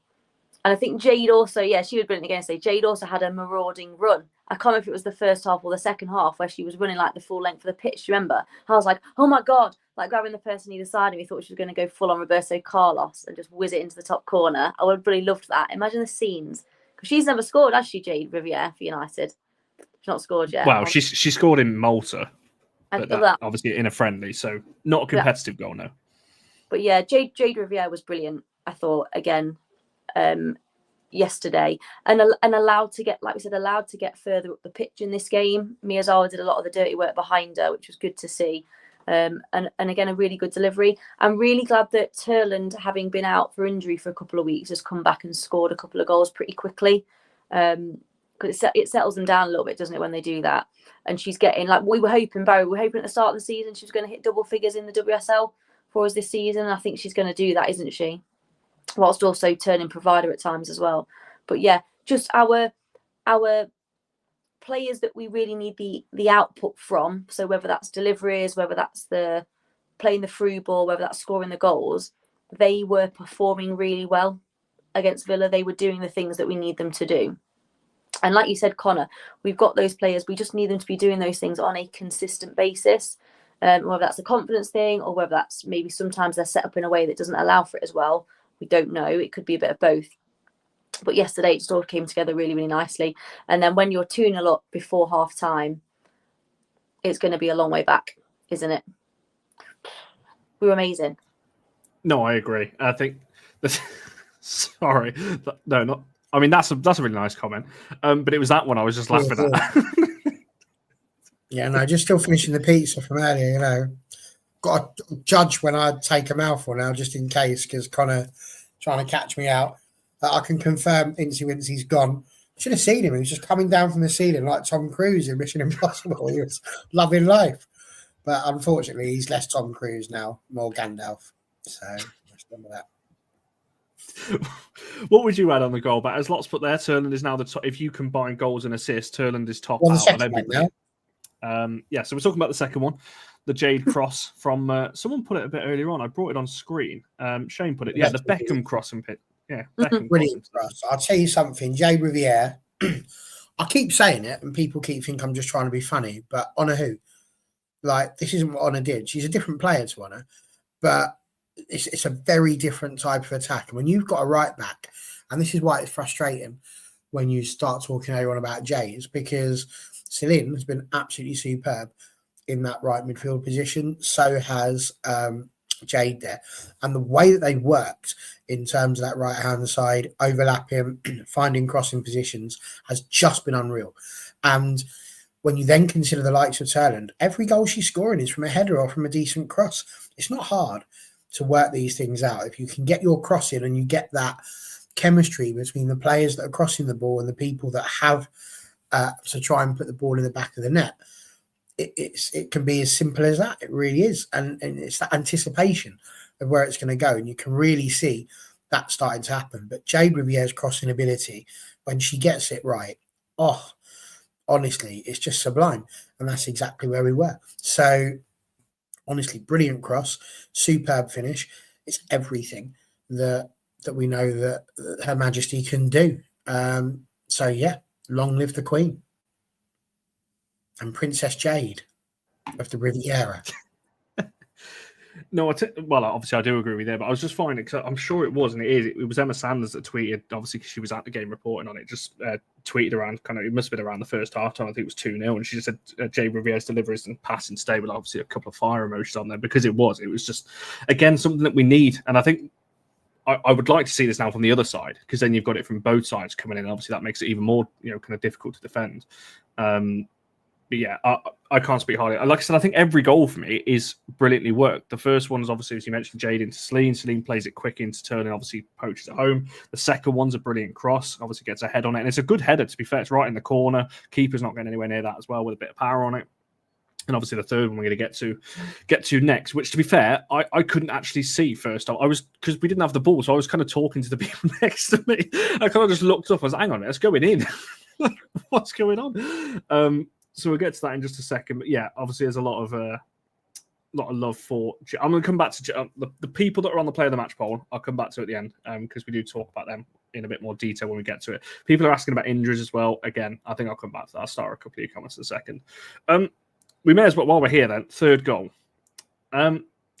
I think Jade also, she was brilliant again. Jade also had a marauding run. I can't remember if it was the first half or the second half where she was running like the full length of the pitch. Do you remember? I was like, oh my God, like grabbing the person either side, and we thought she was going to go full on Roberto Carlos and just whiz it into the top corner. I would have really loved that. Imagine the scenes. Because she's never scored, has she, Jade Riviere, for United? She's not scored yet. Well, she scored in Malta, but that, obviously in a friendly, so not a competitive goal, no. But yeah, Jade Riviere was brilliant, I thought, again. Yesterday and allowed to get further up the pitch in this game. Miyazawa did a lot of the dirty work behind her, which was good to see. And again, a really good delivery. I'm really glad that Terland, having been out for injury for a couple of weeks, has come back and scored a couple of goals pretty quickly. Because it settles them down a little bit, doesn't it, when they do that? And she's getting, like we were hoping at the start of the season she was going to hit double figures in the WSL for us this season. I think she's going to do that, isn't she? Whilst also turning provider at times as well. But yeah, just our players that we really need the output from. So whether that's deliveries, whether that's the playing the through ball, whether that's scoring the goals, they were performing really well against Villa. They were doing the things that we need them to do. And like you said, Connor, we've got those players. We just need them to be doing those things on a consistent basis. Whether that's a confidence thing or whether that's maybe sometimes they're set up in a way that doesn't allow for it as well. We don't know. It could be a bit of both. But yesterday, it just all came together really, really nicely. And then when you're 2-0 up before half time, it's going to be a long way back, isn't it? We were amazing. No, I agree. I think... Sorry. No, not... I mean, that's a really nice comment. But it was that one I was just laughing at. Yeah, no, just still finishing the pizza from earlier, Got to judge when I take a mouthful now, just in case, because Connor trying to catch me out. I can confirm Incy Wincy's gone. Should have seen him. He was just coming down from the ceiling like Tom Cruise in Mission Impossible. He was loving life. But unfortunately, he's less Tom Cruise now, more Gandalf. So, just remember that. What would you add on the goal? But as Lots put there, Terland is now the top. If you combine goals and assists, Terland is top out of everybody. So we're talking about the second one. The Jade cross from someone put it a bit earlier on. I brought it on screen. Shane put it. Yeah, the Beckham cross and pit. Yeah, Beckham brilliant cross. I'll tell you something, Jade Riviere. I keep saying it, and people keep thinking I'm just trying to be funny. But Honor who? Like, this isn't what Honor did. She's a different player to Honor, but it's a very different type of attack. And when you've got a right back, and this is why it's frustrating when you start talking to everyone about Geyse, because Celine has been absolutely superb in that right midfield position. So has Jade there. And the way that they worked in terms of that right-hand side, overlapping, finding crossing positions, has just been unreal. And when you then consider the likes of Terland, every goal she's scoring is from a header or from a decent cross. It's not hard to work these things out. If you can get your cross in and you get that chemistry between the players that are crossing the ball and the people that have to try and put the ball in the back of the net, it can be as simple as that. It really is. And it's that anticipation of where it's going to go. And you can really see that starting to happen. But Jade Riviere's crossing ability, when she gets it right, oh, honestly, it's just sublime. And that's exactly where we were. So, honestly, brilliant cross, superb finish. It's everything that we know that Her Majesty can do. So, yeah, long live the Queen and Princess Jade of the Riviera. No, well, obviously I do agree with you there, but I was just finding, because I'm sure it was, and it is, it was Emma Sanders that tweeted, obviously because she was at the game reporting on it, just tweeted around, kind of, it must have been around the first half time, I think it was 2-0, and she just said Jay Riviera's deliveries and passing stay, with obviously a couple of fire emojis on there, because it was just, again, something that we need, and I think I would like to see this now from the other side, because then you've got it from both sides coming in, and obviously that makes it even more, kind of difficult to defend. But yeah, I can't speak highly. Like I said, I think every goal for me is brilliantly worked. The first one is obviously, as you mentioned, Jade into Celine. Celine plays it quick into Terland, obviously poaches at home. The second one's a brilliant cross, obviously gets a head on it. And it's a good header, to be fair. It's right in the corner. Keeper's not getting anywhere near that as well, with a bit of power on it. And obviously the third one we're going to get to next, which, to be fair, I couldn't actually see first off. Because we didn't have the ball, so I was kind of talking to the people next to me. I kind of just looked up. I was like, hang on a minute, it's going in. What's going on? So we'll get to that in just a second. But yeah, obviously there's a lot of love for. I'm going to come back to the people that are on the player of the match poll. I'll come back to at the end because we do talk about them in a bit more detail when we get to it. People are asking about injuries as well. Again, I think I'll come back to that. I'll start a couple of your comments in a second. We may as well, while we're here then, third goal.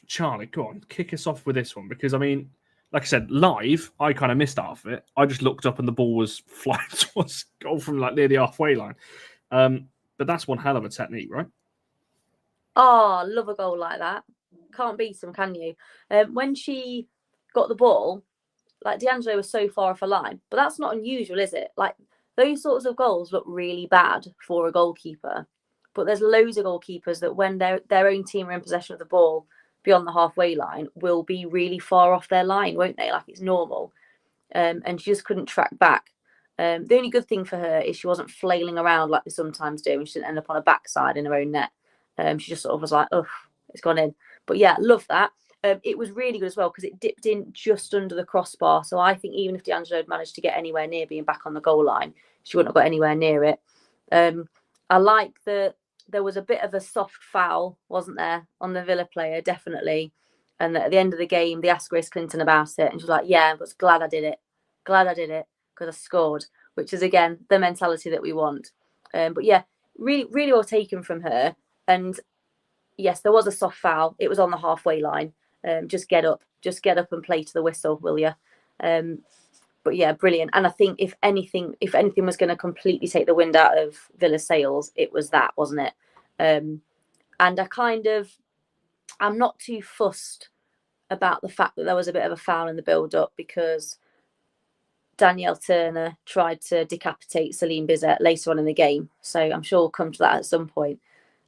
Charlie, go on, kick us off with this one, because I mean, like I said, live, I kind of missed half of it. I just looked up and the ball was flying towards goal from like near the halfway line. But that's one hell of a technique, right? Oh, love a goal like that. Can't beat them, can you? When she got the ball, like D'Angelo was so far off a line, but that's not unusual, is it? Like those sorts of goals look really bad for a goalkeeper, but there's loads of goalkeepers that when their own team are in possession of the ball beyond the halfway line will be really far off their line, won't they? Like it's normal. And she just couldn't track back. The only good thing for her is she wasn't flailing around like they sometimes do, and she didn't end up on her backside in her own net. She just sort of was like, oh, it's gone in. But yeah, love that. It was really good as well because it dipped in just under the crossbar. So I think even if D'Angelo had managed to get anywhere near being back on the goal line, she wouldn't have got anywhere near it. I like that there was a bit of a soft foul, wasn't there, on the Villa player, definitely. And at the end of the game, they asked Grace Clinton about it. And she was like, yeah, I was glad I did it. Glad I did it because I scored, which is, again, the mentality that we want. But yeah, really, really well taken from her. And yes, there was a soft foul. It was on the halfway line. Just get up and play to the whistle, will you? But yeah, brilliant. And I think if anything was going to completely take the wind out of Villa's sails, it was that, wasn't it? And I'm not too fussed about the fact that there was a bit of a foul in the build-up because Danielle Turner tried to decapitate Celine Bizet later on in the game. So I'm sure we'll come to that at some point.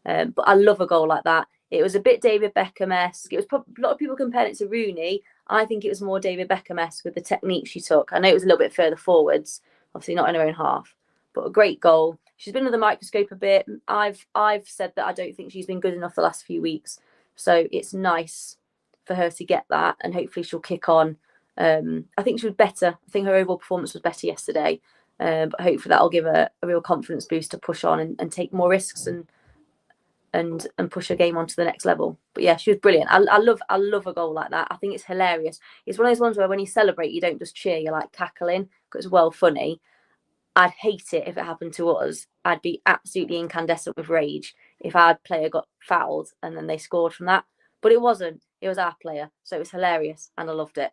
But I love a goal like that. It was a bit David Beckham-esque. It was a lot of people comparing it to Rooney. I think it was more David Beckham-esque with the technique she took. I know it was a little bit further forwards, obviously not in her own half, but a great goal. She's been under the microscope a bit. I've said that I don't think she's been good enough the last few weeks. So it's nice for her to get that, and hopefully she'll kick on. I think she was better. I think her overall performance was better yesterday. But hopefully that'll give her a real confidence boost to push on and take more risks and push her game on to the next level. But yeah, she was brilliant. I love a goal like that. I think it's hilarious. It's one of those ones where when you celebrate, you don't just cheer, you're like cackling because it's well funny. I'd hate it if it happened to us. I'd be absolutely incandescent with rage if our player got fouled and then they scored from that. But it wasn't. It was our player. So it was hilarious and I loved it.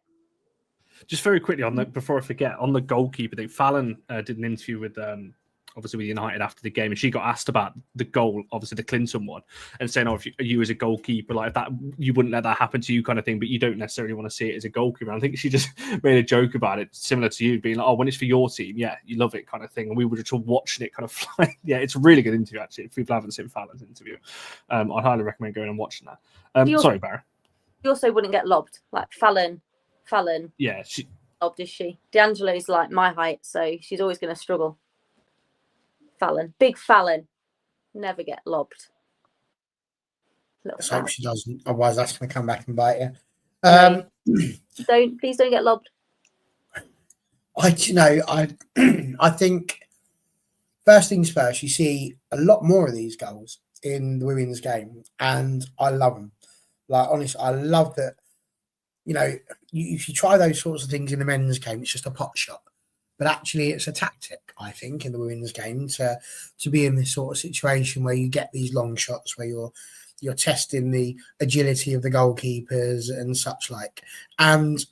Just very quickly before I forget, on the goalkeeper thing, Fallon did an interview with obviously with United after the game, and she got asked about the goal, obviously the Clinton one, and saying, "Oh, if you as a goalkeeper, like that, you wouldn't let that happen to you," kind of thing. But you don't necessarily want to see it as a goalkeeper. And I think she just made a joke about it, similar to you, being like, "Oh, when it's for your team, yeah, you love it," kind of thing. And we were just watching it kind of fly. Yeah, it's a really good interview actually. If people haven't seen Fallon's interview, I highly recommend going and watching that. Sorry, Barry. You also wouldn't get lobbed like Fallon. Yeah, she lobbed, is she? D'Angelo's like my height, so she's always going to struggle. Fallon, big Fallon, never get lobbed. Let's hope she doesn't. Otherwise, that's going to come back and bite you. No, please don't get lobbed. I think first things first, you see a lot more of these goals in the women's game, and I love them. Like, honestly, I love that. You know, if you try those sorts of things in the men's game, it's just a pot shot. But actually, it's a tactic, I think, in the women's game to be in this sort of situation where you get these long shots where you're testing the agility of the goalkeepers and such like. And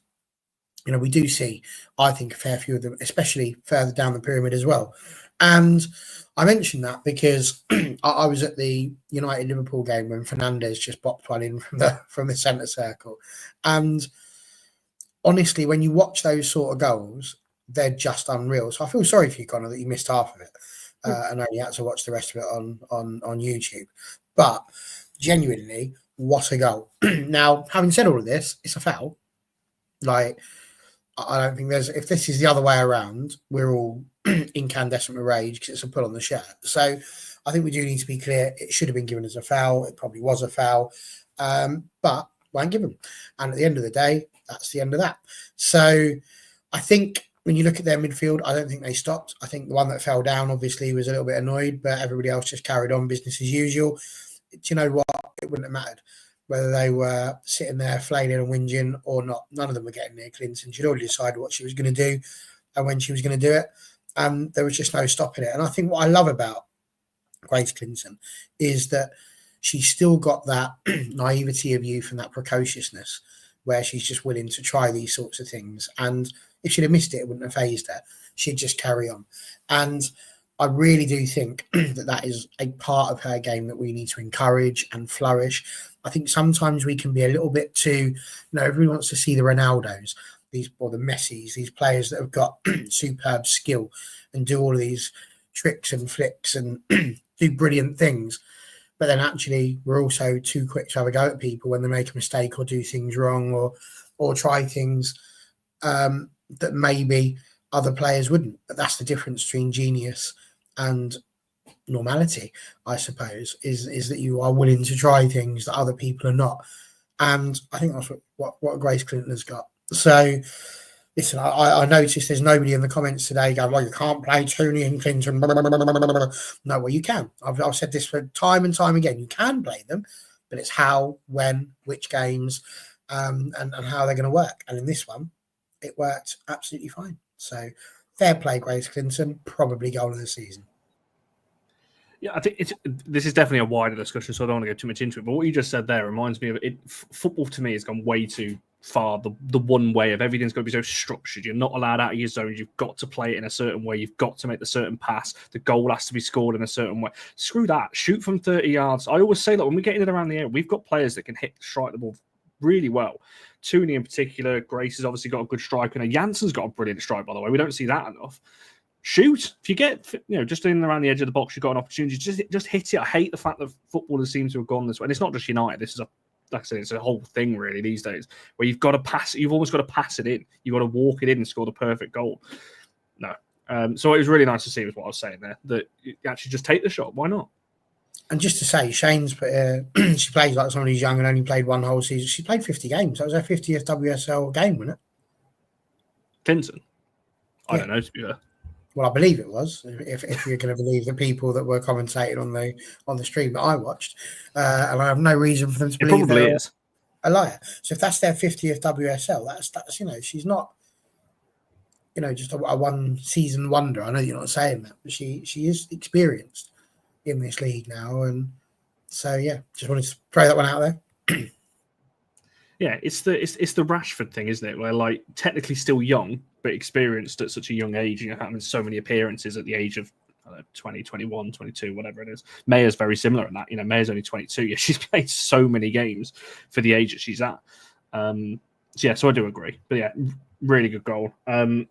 you know, we do see, I think, a fair few of them, especially further down the pyramid as well. And I mentioned that because I was at the United Liverpool game when Fernandes just bopped one in from the centre circle. And honestly, when you watch those sort of goals, they're just unreal. So I feel sorry for you, Connor, that you missed half of it and only had to watch the rest of it on YouTube. But genuinely, what a goal. Now, having said all of this, it's a foul. Like, I don't think if this is the other way around, we're all incandescent with rage because it's a pull on the shirt. So I think we do need to be clear. It should have been given as a foul. It probably was a foul, but won't give them. And at the end of the day, that's the end of that. So I think when you look at their midfield, I don't think they stopped. I think the one that fell down obviously was a little bit annoyed, but everybody else just carried on business as usual. Do you know what? It wouldn't have mattered whether they were sitting there flailing and whinging or not. None of them were getting near Clinton. She'd already decided what she was going to do and when she was going to do it. And there was just no stopping it. And I think what I love about Grace Clinton is that she's still got that naivety of youth and that precociousness where she's just willing to try these sorts of things. And if she'd have missed it, it wouldn't have fazed her. She'd just carry on. And I really do think that is a part of her game that we need to encourage and flourish. I think sometimes we can be a little bit too, everyone wants to see the Ronaldos, or the Messis, these players that have got superb skill and do all of these tricks and flicks and do brilliant things. But then actually we're also too quick to have a go at people when they make a mistake or do things wrong or try things that maybe other players wouldn't. But that's the difference between genius and normality, I suppose, is that you are willing to try things that other people are not. And I think that's what Grace Clinton has got. So listen, I noticed there's nobody in the comments today going, well, you can't play Tooney and Clinton. No, well, you can. I've said this for time and time again. You can play them, but it's how, when, which games, and how they're going to work. And in this one, it worked absolutely fine. So fair play, Grace Clinton. Probably goal of the season. Yeah, I think this is definitely a wider discussion, so I don't want to go too much into it. But what you just said there reminds me of it. Football to me has gone way too far. The one way of everything's got to be so structured. You're not allowed out of your zone. You've got to play it in a certain way. You've got to make the certain pass. The goal has to be scored in a certain way. Screw that. Shoot from 30 yards. I always say that when we get in and around the air, we've got players that can strike the ball really well. Tooney in particular. Grace has obviously got a good striker. And Jansen's got a brilliant strike, by the way. We don't see that enough. Shoot. If you get, just in and around the edge of the box, you've got an opportunity. Just hit it. I hate the fact that footballers seem to have gone this way. And it's not just United. This is like I said, it's a whole thing really these days where you've got to pass. You've almost got to pass it in. You've got to walk it in and score the perfect goal. No. So it was really nice to see, was what I was saying there, that you actually just take the shot. Why not? And just to say, Shane's she plays like someone who's young and only played one whole season. She played 50 games. That was her 50th WSL game, wasn't it? Clinton? I don't know, to be fair. Well, I believe it was, if you're going to believe the people that were commentating on the stream that I watched. And I have no reason for them to believe they're a liar. So if that's their 50th WSL, that's she's not, just a one-season wonder. I know you're not saying that, but she is experienced in this league now. And so, yeah, just wanted to throw that one out there. Yeah, it's the Rashford thing, isn't it? Where, like, technically still young, but experienced at such a young age, having so many appearances at the age of 20, 21, 22, whatever it is. Maya's very similar in that. Maya's only 22. Yeah, she's played so many games for the age that she's at. So I do agree. But yeah, really good goal on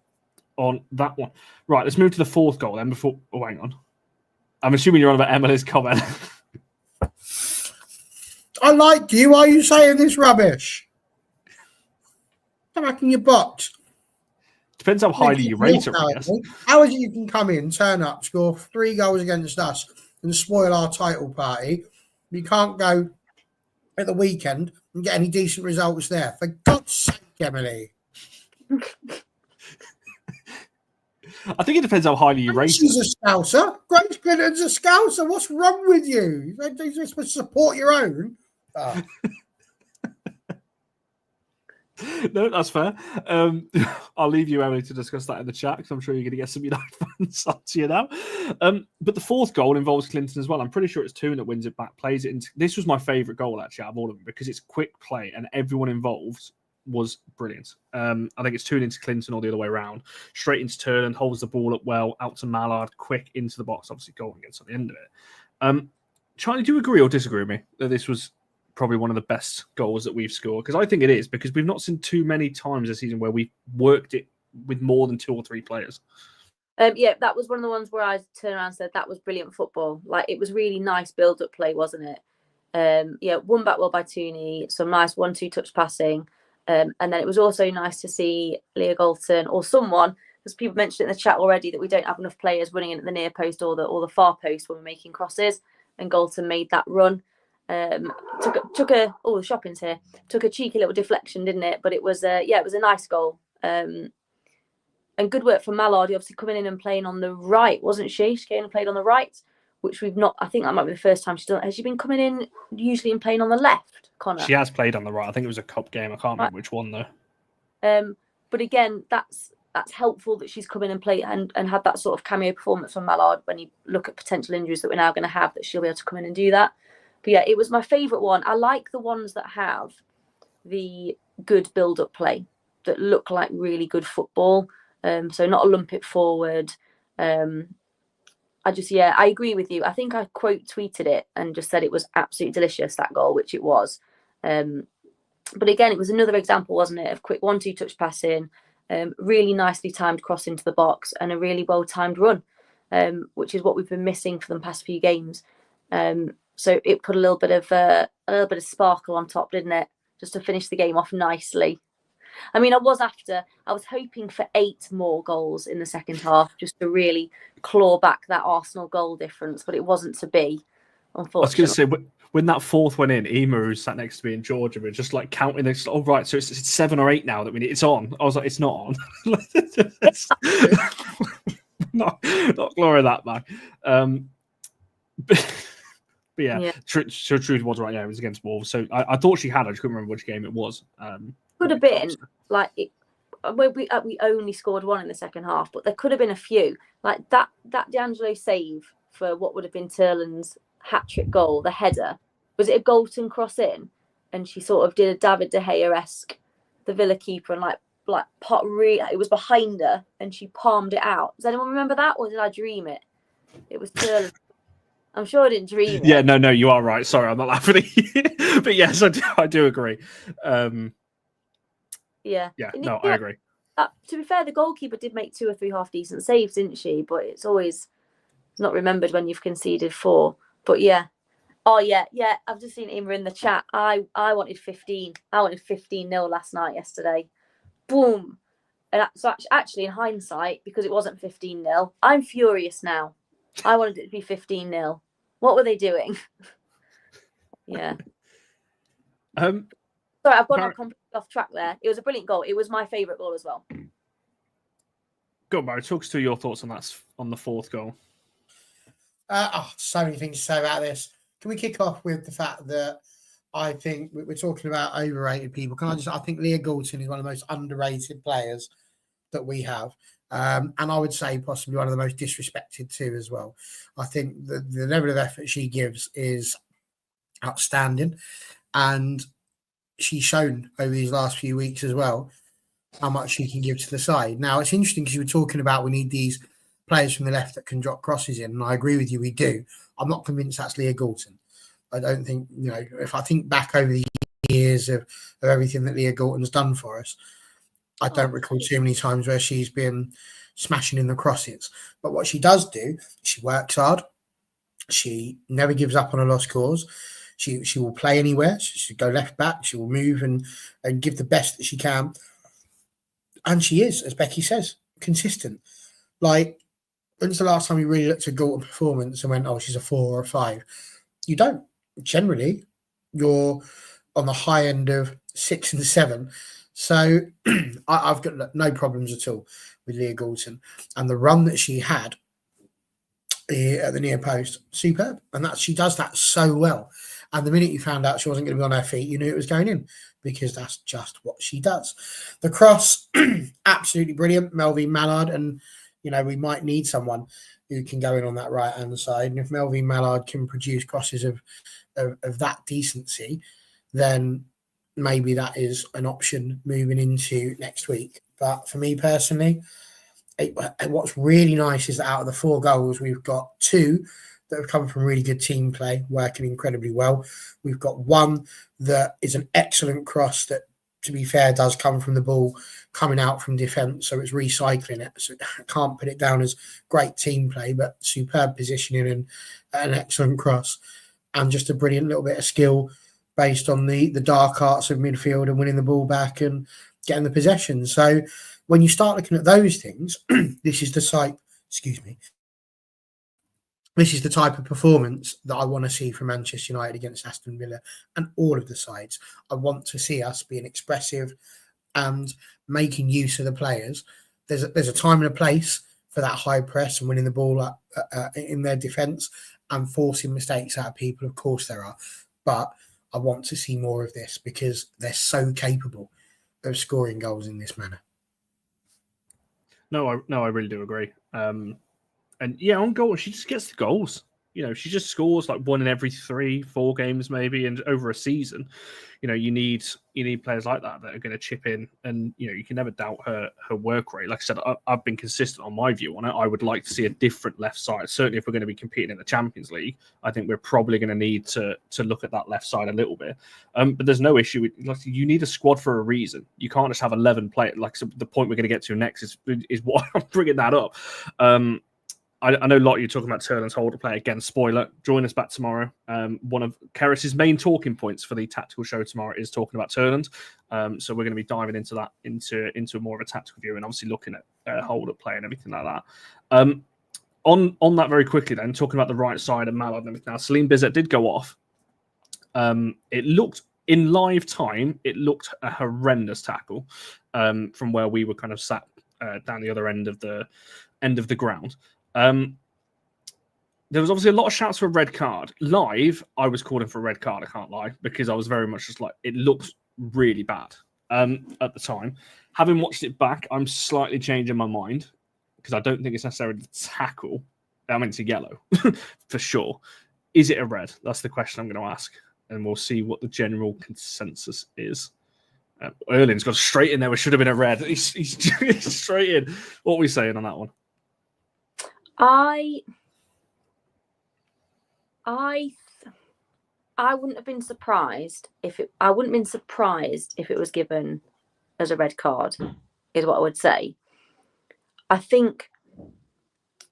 that one. Right, let's move to the fourth goal then. Hang on. I'm assuming you're on about Emily's comment. I like you. Why are you saying this rubbish? Come back in your box. Depends how highly you rate her, I guess. How is it you can come in, turn up, score 3 goals against us and spoil our title party? You can't go at the weekend and get any decent results there. For God's sake, Emily. I think it depends how highly you rate She's it. a scouser. Grace Glidden's a scouser. What's wrong with you? You're supposed to support your own. Oh. No, that's fair. I'll leave you, Emily, to discuss that in the chat because I'm sure you're going to get some United fans onto you now. But the fourth goal involves Clinton as well. I'm pretty sure it's Toon that wins it back, plays it into. This was my favourite goal, actually, out of all of them because it's quick play and everyone involved was brilliant. I think it's Toon into Clinton or the other way around. Straight into Terland, holds the ball up well, out to Mallard, quick into the box. Obviously, goal against at the end of it. Charlie, do you agree or disagree with me that this was probably one of the best goals that we've scored? Because I think it is, because we've not seen too many times this season where we've worked it with more than 2 or 3 players. Yeah, that was one of the ones where I turned around and said that was brilliant football. Like, it was really nice build-up play, wasn't it? Yeah, won back well by Tooney, some nice 1-2 touch passing. And then it was also nice to see Leah Galton or someone, because people mentioned it in the chat already that we don't have enough players running in at the near post or the far post when we're making crosses. And Galton made that run. Took a the shopping's here. Took a cheeky little deflection, didn't it? But it was it was a nice goal. And good work from Mallard, obviously coming in and playing on the right, wasn't she? She came and played on the right, which we've not. I think that might be the first time she's done. Has she been coming in usually and playing on the left, Connor? She has played on the right. I think it was a cup game. I can't remember which one though. But again, that's helpful that she's come in and played and had that sort of cameo performance from Mallard. When you look at potential injuries that we're now going to have, that she'll be able to come in and do that. But yeah, it was my favourite one. I like the ones that have the good build-up play that look like really good football. So not a lump it forward. I agree with you. I think I quote tweeted it and just said it was absolutely delicious, that goal, which it was. But again, it was another example, wasn't it, of quick 1-2 touch passing, really nicely timed cross into the box and a really well-timed run, which is what we've been missing for the past few games. So it put a little bit of sparkle on top, didn't it? Just to finish the game off nicely. I mean, I was hoping for 8 more goals in the second half just to really claw back that Arsenal goal difference, but it wasn't to be, unfortunately. I was going to say, when that fourth went in, Ema, who sat next to me in Georgia, were just like counting this. Oh, right, so it's 7 or 8 now that we need. It's on. I was like, it's not on. not glory that man. But yeah. Truth was right. Yeah, it was against Wolves. So I thought she had. I just couldn't remember which game it was. Could have been like we only scored 1 in the second half, but there could have been a few like that D'Angelo save for what would have been Terland's hat-trick goal, the header. Was it a Galton cross in? And she sort of did a David De Gea-esque, the Villa keeper, and it was behind her and she palmed it out. Does anyone remember that, or did I dream it? It was Terland. I'm sure I didn't dream it. Yeah, no, you are right. Sorry, I'm not laughing at you. But yes, I do agree. Yeah, I agree. To be fair, the goalkeeper did make 2 or 3 half-decent saves, didn't she? But it's always not remembered when you've conceded 4. But yeah. Oh, yeah. I've just seen Imra in the chat. I wanted 15. I wanted 15-0 last night, yesterday. Boom. And so actually, in hindsight, because it wasn't 15-0, I'm furious now. I wanted it to be 15-0. What were they doing? Yeah. Sorry, I've gone completely off track there. It was a brilliant goal. It was my favourite goal as well. Go on, Barry. Talk us through your thoughts on the fourth goal. So many things to say about this. Can we kick off with the fact that I think we're talking about overrated people? I think Leah Galton is one of the most underrated players that we have. And I would say possibly one of the most disrespected too as well. I think the level of effort she gives is outstanding. And she's shown over these last few weeks as well how much she can give to the side. Now, it's interesting because you were talking about we need these players from the left that can drop crosses in, and I agree with you, we do. I'm not convinced that's Leah Galton. I don't think, if I think back over the years of everything that Leah Galton's done for us, I don't recall too many times where she's been smashing in the crosses. But what she does do, she works hard. She never gives up on a lost cause. She will play anywhere. She should go left back. She will move and give the best that she can. And she is, as Becky says, consistent. Like, when's the last time you really looked at Galton performance and went, oh, she's a 4 or a 5? You don't. Generally, you're on the high end of 6 and 7. So I've got no problems at all with Leah Goulton, and the run that she had at the near post, superb. And that she does that so well. And the minute you found out she wasn't going to be on her feet, you knew it was going in, because that's just what she does. The cross, absolutely brilliant. Melvin Mallard, and we might need someone who can go in on that right hand side. And if Melvin Mallard can produce crosses of that decency, then maybe that is an option moving into next week. But for me personally, what's really nice is that out of the 4 goals, we've got 2 that have come from really good team play, working incredibly well. We've got 1 that is an excellent cross that, to be fair, does come from the ball coming out from defence, so it's recycling it. So I can't put it down as great team play, but superb positioning and an excellent cross, and just a brilliant little bit of skill based on the dark arts of midfield and winning the ball back and getting the possession. So when you start looking at those things, this is the type of performance that I want to see from Manchester United against Aston Villa and all of the sides. I want to see us being expressive and making use of the players. There's a time and a place for that high press and winning the ball up in their defence and forcing mistakes out of people. Of course there are. But I want to see more of this, because they're so capable of scoring goals in this manner. No, I really do agree. And yeah, on goal, she just gets the goals. She just scores like 1 in every 3-4 games maybe, and over a season, you need players like that are going to chip in, and you can never doubt her work rate. Like I said, I've been consistent on my view on it. I would like to see a different left side. Certainly, if we're going to be competing in the Champions League, I think we're probably going to need to look at that left side a little bit. But there's no issue. You need a squad for a reason. You can't just have 11 players. So the point we're going to get to next is why I'm bringing that up. I know, Lot, you're talking about Terland's holder play. Again, spoiler, join us back tomorrow. One of Keris's main talking points for the tactical show tomorrow is talking about Terland. So we're going to be diving into that, into more of a tactical view, and obviously looking at holder play and everything like that. On that very quickly then, talking about the right side of Mallard and everything. Now, Celine Bizet did go off. It looked, in live time, it looked a horrendous tackle from where we were kind of sat down the other end of the ground. There was obviously a lot of shouts for a red card. Live, I was calling for a red card, I can't lie, because I was very much just like, it looked really bad at the time. Having watched it back, I'm slightly changing my mind, because I don't think it's necessarily the tackle. I mean, it's a yellow, for sure. Is it a red? That's the question I'm going to ask, and we'll see what the general consensus is. Erling's got straight in there. It should have been a red. He's straight in. What are we saying on that one? I wouldn't have been surprised if it was given as a red card, is what I would say. I think,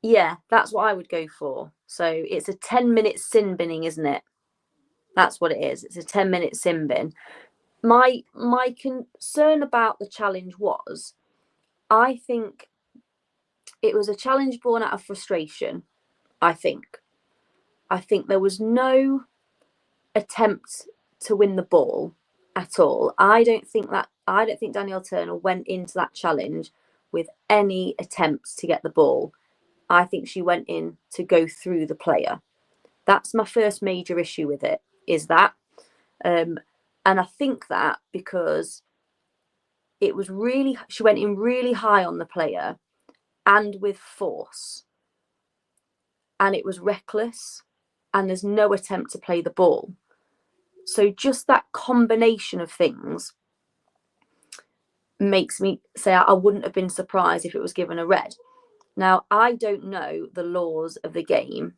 yeah, that's what I would go for. So it's a 10-minute sin binning, isn't it? That's what it is. It's a 10-minute sin bin. My concern about the challenge was, I think it was a challenge born out of frustration. I think there was no attempt to win the ball at all. I don't think Danielle Turner went into that challenge with any attempt to get the ball. I think she went in to go through the player. That's my first major issue with it, is that. And I think that because she went in really high on the player and with force, and it was reckless, and there's no attempt to play the ball. So just that combination of things makes me say I wouldn't have been surprised if it was given a red. Now, I don't know the laws of the game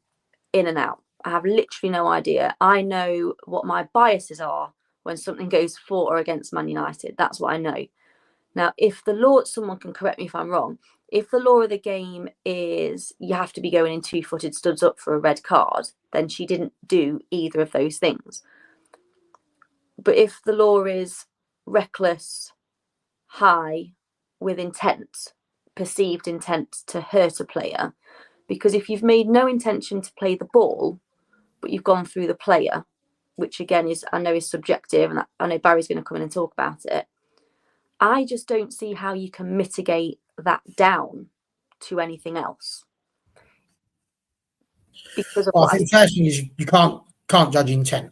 in and out. I have literally no idea. I know what my biases are when something goes for or against Man United. That's what I know. Now, if the law, someone can correct me if I'm wrong, if the law of the game is you have to be going in 2-footed studs up for a red card, then she didn't do either of those things. But if the law is reckless, high, with intent, perceived intent to hurt a player, because if you've made no intention to play the ball, but you've gone through the player, which again I know is subjective, and I know Barry's going to come in and talk about it, I just don't see how you can mitigate that down to anything else. Because of Well, what I think the first thing is you can't judge intent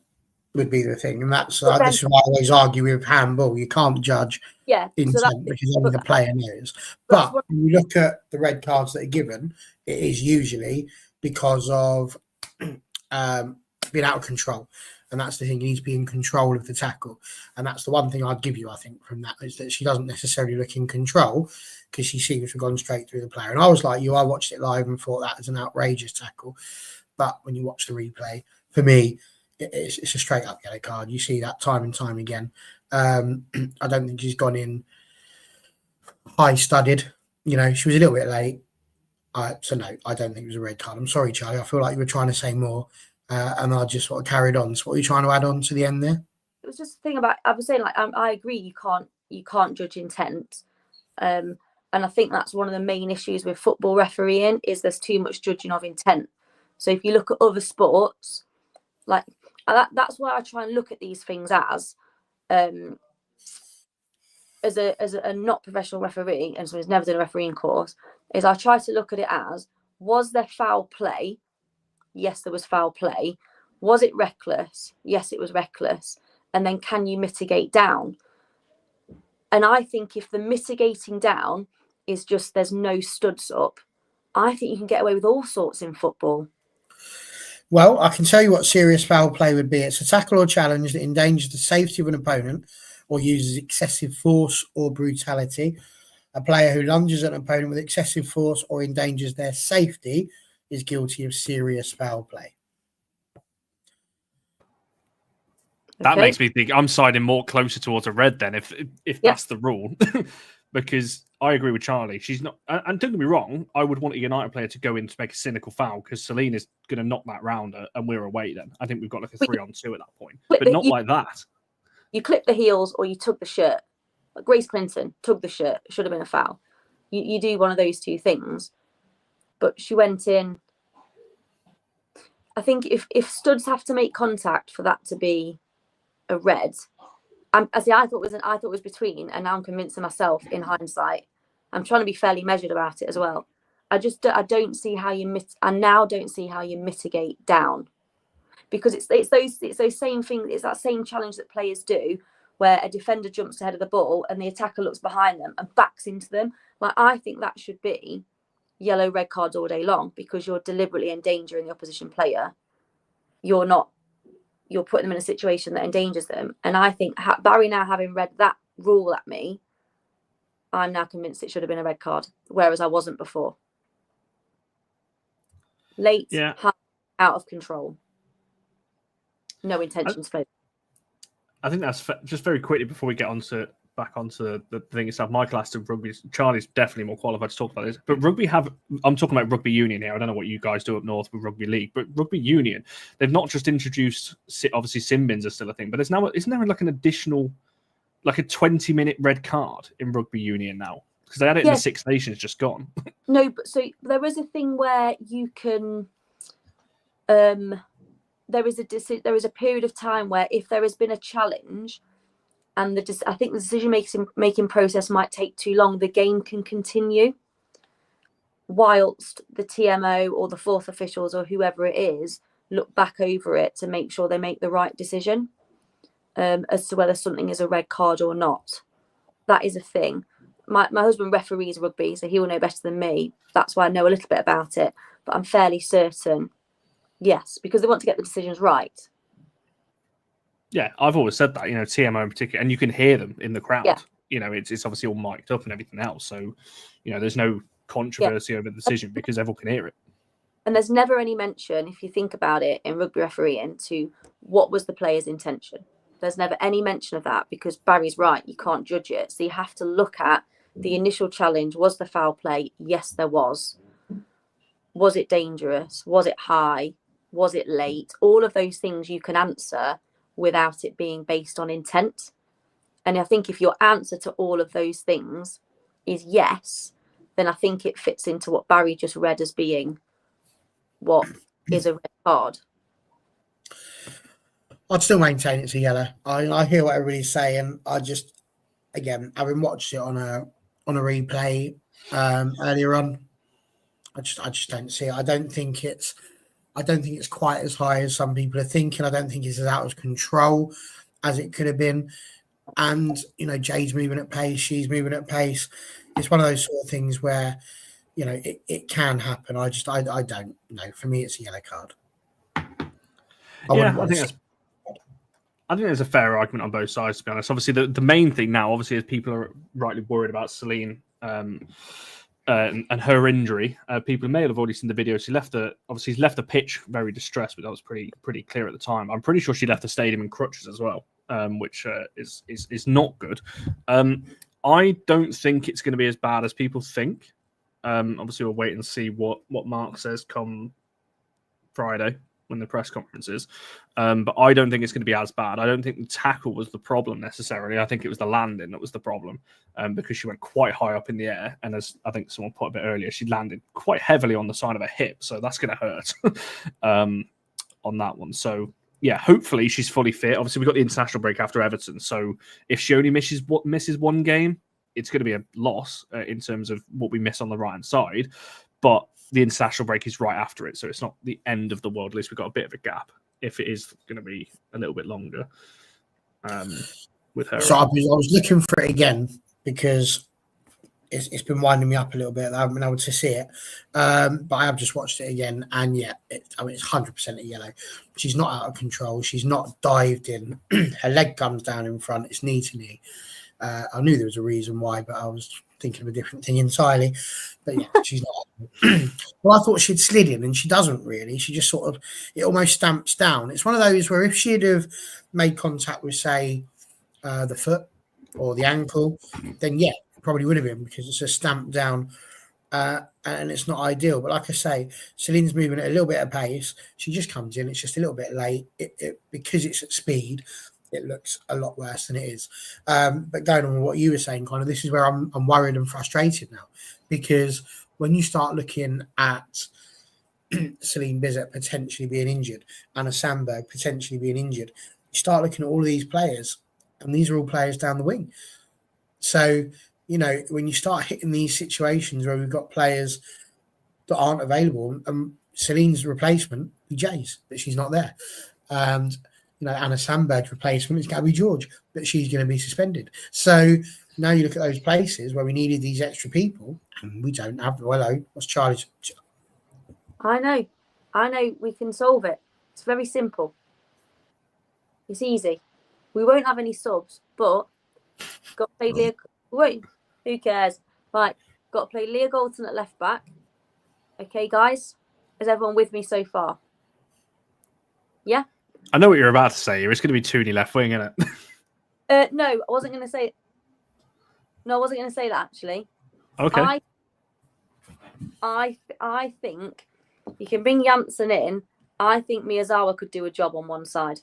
would be the thing, and that's But then- this is why I always argue with handball. You can't judge yeah, so intent because only the player knows. But when you look at the red cards that are given, it is usually because of being out of control. And that's the thing, you need to be in control of the tackle. And that's the one thing I'd give you, I think, from that, is that she doesn't necessarily look in control because she seems to have gone straight through the player. And I was like you, I watched it live and thought that was an outrageous tackle. But when you watch the replay, for me, it's a straight up yellow card. You see that time and time again. I don't think she's gone in high studded. You know, she was a little bit late. So no, I don't think it was a red card. I'm sorry, Charlie. I feel like you were trying to say more, and I just sort of carried on. So what are you trying to add on to the end there? It was just a thing about, I was saying, like, I agree, you can't judge intent, and I think that's one of the main issues with football refereeing is there's too much judging of intent. So if you look at other sports, like that's why I try and look at these things as a not professional referee, and so he's never done a refereeing course, is I try to look at it as, was there foul play? Yes, there was foul play. Was it reckless? Yes, it was reckless. And then can you mitigate down? And I think if the mitigating down is just there's no studs up, I think you can get away with all sorts in football. Well, I can tell you what serious foul play would be. It's a tackle or challenge that endangers the safety of an opponent or uses excessive force or brutality. A player who lunges at an opponent with excessive force or endangers their safety is guilty of serious foul play. That makes me think I'm siding more closer towards a red then, if that's the rule. Because I agree with Charlie. She's not, and don't get me wrong, I would want a United player to go in to make a cynical foul because Celine is going to knock that round and we're away then. I think we've got like a 3-on-2 at that point. But not like that. You clip the heels or you tug the shirt. Like Grace Clinton, tug the shirt. It should have been a foul. You do one of those two things. But she went in. I think if studs have to make contact for that to be a red, I thought it was between, and now I'm convincing myself in hindsight. I'm trying to be fairly measured about it as well. I don't see how you mitigate down, because it's those same things. It's that same challenge that players do, where a defender jumps ahead of the ball and the attacker looks behind them and backs into them. Like, I think that should be yellow, red cards all day long, because you're deliberately endangering the opposition player. You're putting them in a situation that endangers them. And I think Barry, now having read that rule at me, I'm now convinced it should have been a red card, whereas I wasn't before. Late, high, out of control. No intentions for it. I think that's just very quickly before we get back onto the thing itself. Michael asked if rugby. Charlie's definitely more qualified to talk about this. But I'm talking about rugby union here. I don't know what you guys do up north with rugby league, but rugby union, they've not just introduced, obviously sin bins are still a thing, but isn't there like an additional, like a 20-minute red card in rugby union now? Because they had it in the Six Nations, just gone. No, but so there is a thing where you can, there is a period of time where if there has been a challenge, and I think the decision-making process might take too long, the game can continue whilst the TMO or the fourth officials or whoever it is look back over it to make sure they make the right decision as to whether something is a red card or not. That is a thing. My husband referees rugby, so he will know better than me. That's why I know a little bit about it. But I'm fairly certain, yes, because they want to get the decisions right. Yeah, I've always said that, TMO in particular, and you can hear them in the crowd. Yeah. It's obviously all mic'd up and everything else. So, there's no controversy over the decision because everyone can hear it. And there's never any mention, if you think about it, in rugby refereeing to what was the player's intention. There's never any mention of that because Barry's right, you can't judge it. So you have to look at the initial challenge. Was the foul play? Yes, there was. Was it dangerous? Was it high? Was it late? All of those things you can answer without it being based on intent. And I think if your answer to all of those things is yes, then I think it fits into what Barry just read as being what is a red card. I'd still maintain it's a yellow. I hear what everybody's saying. I just, again, having watched it on a replay, earlier on. I just don't see it. I don't think it's quite as high as some people are thinking. I don't think it's as out of control as it could have been. And Jade's moving at pace. She's moving at pace. It's one of those sort of things where it can happen. I don't know. For me, it's a yellow card. I think there's a fair argument on both sides, to be honest. Obviously, the main thing now, obviously, is people are rightly worried about Celine and her injury. People may have already seen the video. She's left the pitch very distressed, but that was pretty clear at the time. I'm pretty sure she left the stadium in crutches as well, which is not good. I don't think it's going to be as bad as people think. Obviously, we'll wait and see what Mark says come Friday when the press conference is. But I don't think it's going to be as bad. I don't think the tackle was the problem necessarily. I think it was the landing that was the problem, because she went quite high up in the air. And as I think someone put a bit earlier, she landed quite heavily on the side of her hip. So that's going to hurt on that one. So, yeah, hopefully she's fully fit. Obviously, we've got the international break after Everton. So if she only misses one game, it's going to be a loss in terms of what we miss on the right-hand side. But the international break is right after it, so it's not the end of the world. At least we've got a bit of a gap if it is going to be a little bit longer with her. So I was looking for it again because it's been winding me up a little bit. I haven't been able to see it, but I have just watched it again, and yeah, it's 100% a yellow. She's not out of control. She's not dived in. Her leg comes down in front. It's knee to knee. I knew there was a reason why, but I was thinking of a different thing entirely. But yeah, she's not. Well, I thought she'd slid in, and she doesn't really. She just sort of, it almost stamps down. It's one of those where if she'd have made contact with, say, the foot or the ankle, then yeah, it probably would have been, because it's a stamp down, and it's not ideal. But like I say, Celine's moving at a little bit of pace. She just comes in. It's just a little bit late. Because it's at speed, it looks a lot worse than it is. But going on with what you were saying, Connor, this is where I'm worried and frustrated now, because when you start looking at Celine Bizet potentially being injured, Anna Sandberg potentially being injured, you start looking at all of these players, and these are all players down the wing. So, when you start hitting these situations where we've got players that aren't available, and Celine's replacement be Geyse, but she's not there. And Anna Sandberg's replacement is Gabby George, but she's going to be suspended. So now you look at those places where we needed these extra people, and we don't have. Hello, what's Charlie's? I know. We can solve it. It's very simple. It's easy. We won't have any subs, but got to play Leah. Wait, who cares? Right, got to play Leah Galton at left back. Okay, guys, is everyone with me so far? Yeah. I know what you're about to say. It's going to be Tooney left wing, isn't it? No, I wasn't going to say. No, I wasn't going to say that actually. Okay. I think you can bring Janssen in. I think Miyazawa could do a job on one side.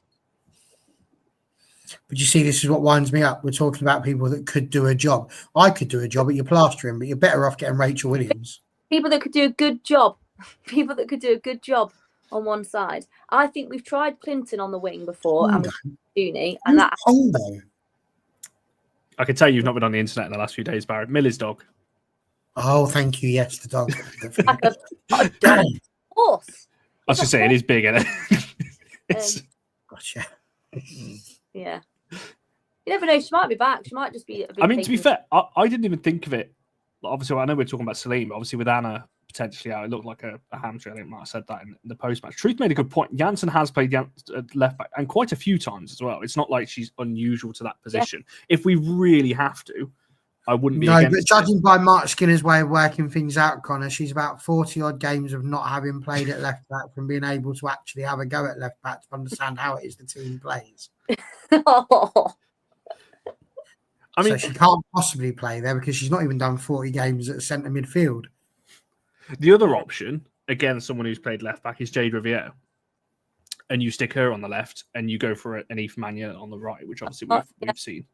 But you see, this is what winds me up. We're talking about people that could do a job. I could do a job at your plastering, but you're better off getting Rachel Williams. People that could do a good job. People that could do a good job on one side. I think we've tried Clinton on the wing before, and Tooney, and that. I can tell you've not been on the internet in the last few days, Barrett. Millie's dog. Oh, thank you. Yes, the dog. A dog. Horse. I was just saying, he's big, isn't it? Gotcha. Yeah. You never know. She might be back. She might just be. I mean, to be fair, I didn't even think of it. Obviously, I know we're talking about Celine, but obviously with Anna potentially out, it looked like a hamstring. I think Mark said that in the post-match. Truth made a good point. Janssen has played left back, and quite a few times as well. It's not like she's unusual to that position. Yeah. If we really have to, I wouldn't be. No, but judging by Mark Skinner's way of working things out, Connor, she's about 40-odd games of not having played at left back from being able to actually have a go at left back to understand how it is the team plays. I mean, so she can't possibly play there because she's not even done 40 games at centre midfield. The other option, again, someone who's played left back, is Jade Riviere. And you stick her on the left and you go for an Eve Mania on the right, which obviously we've seen.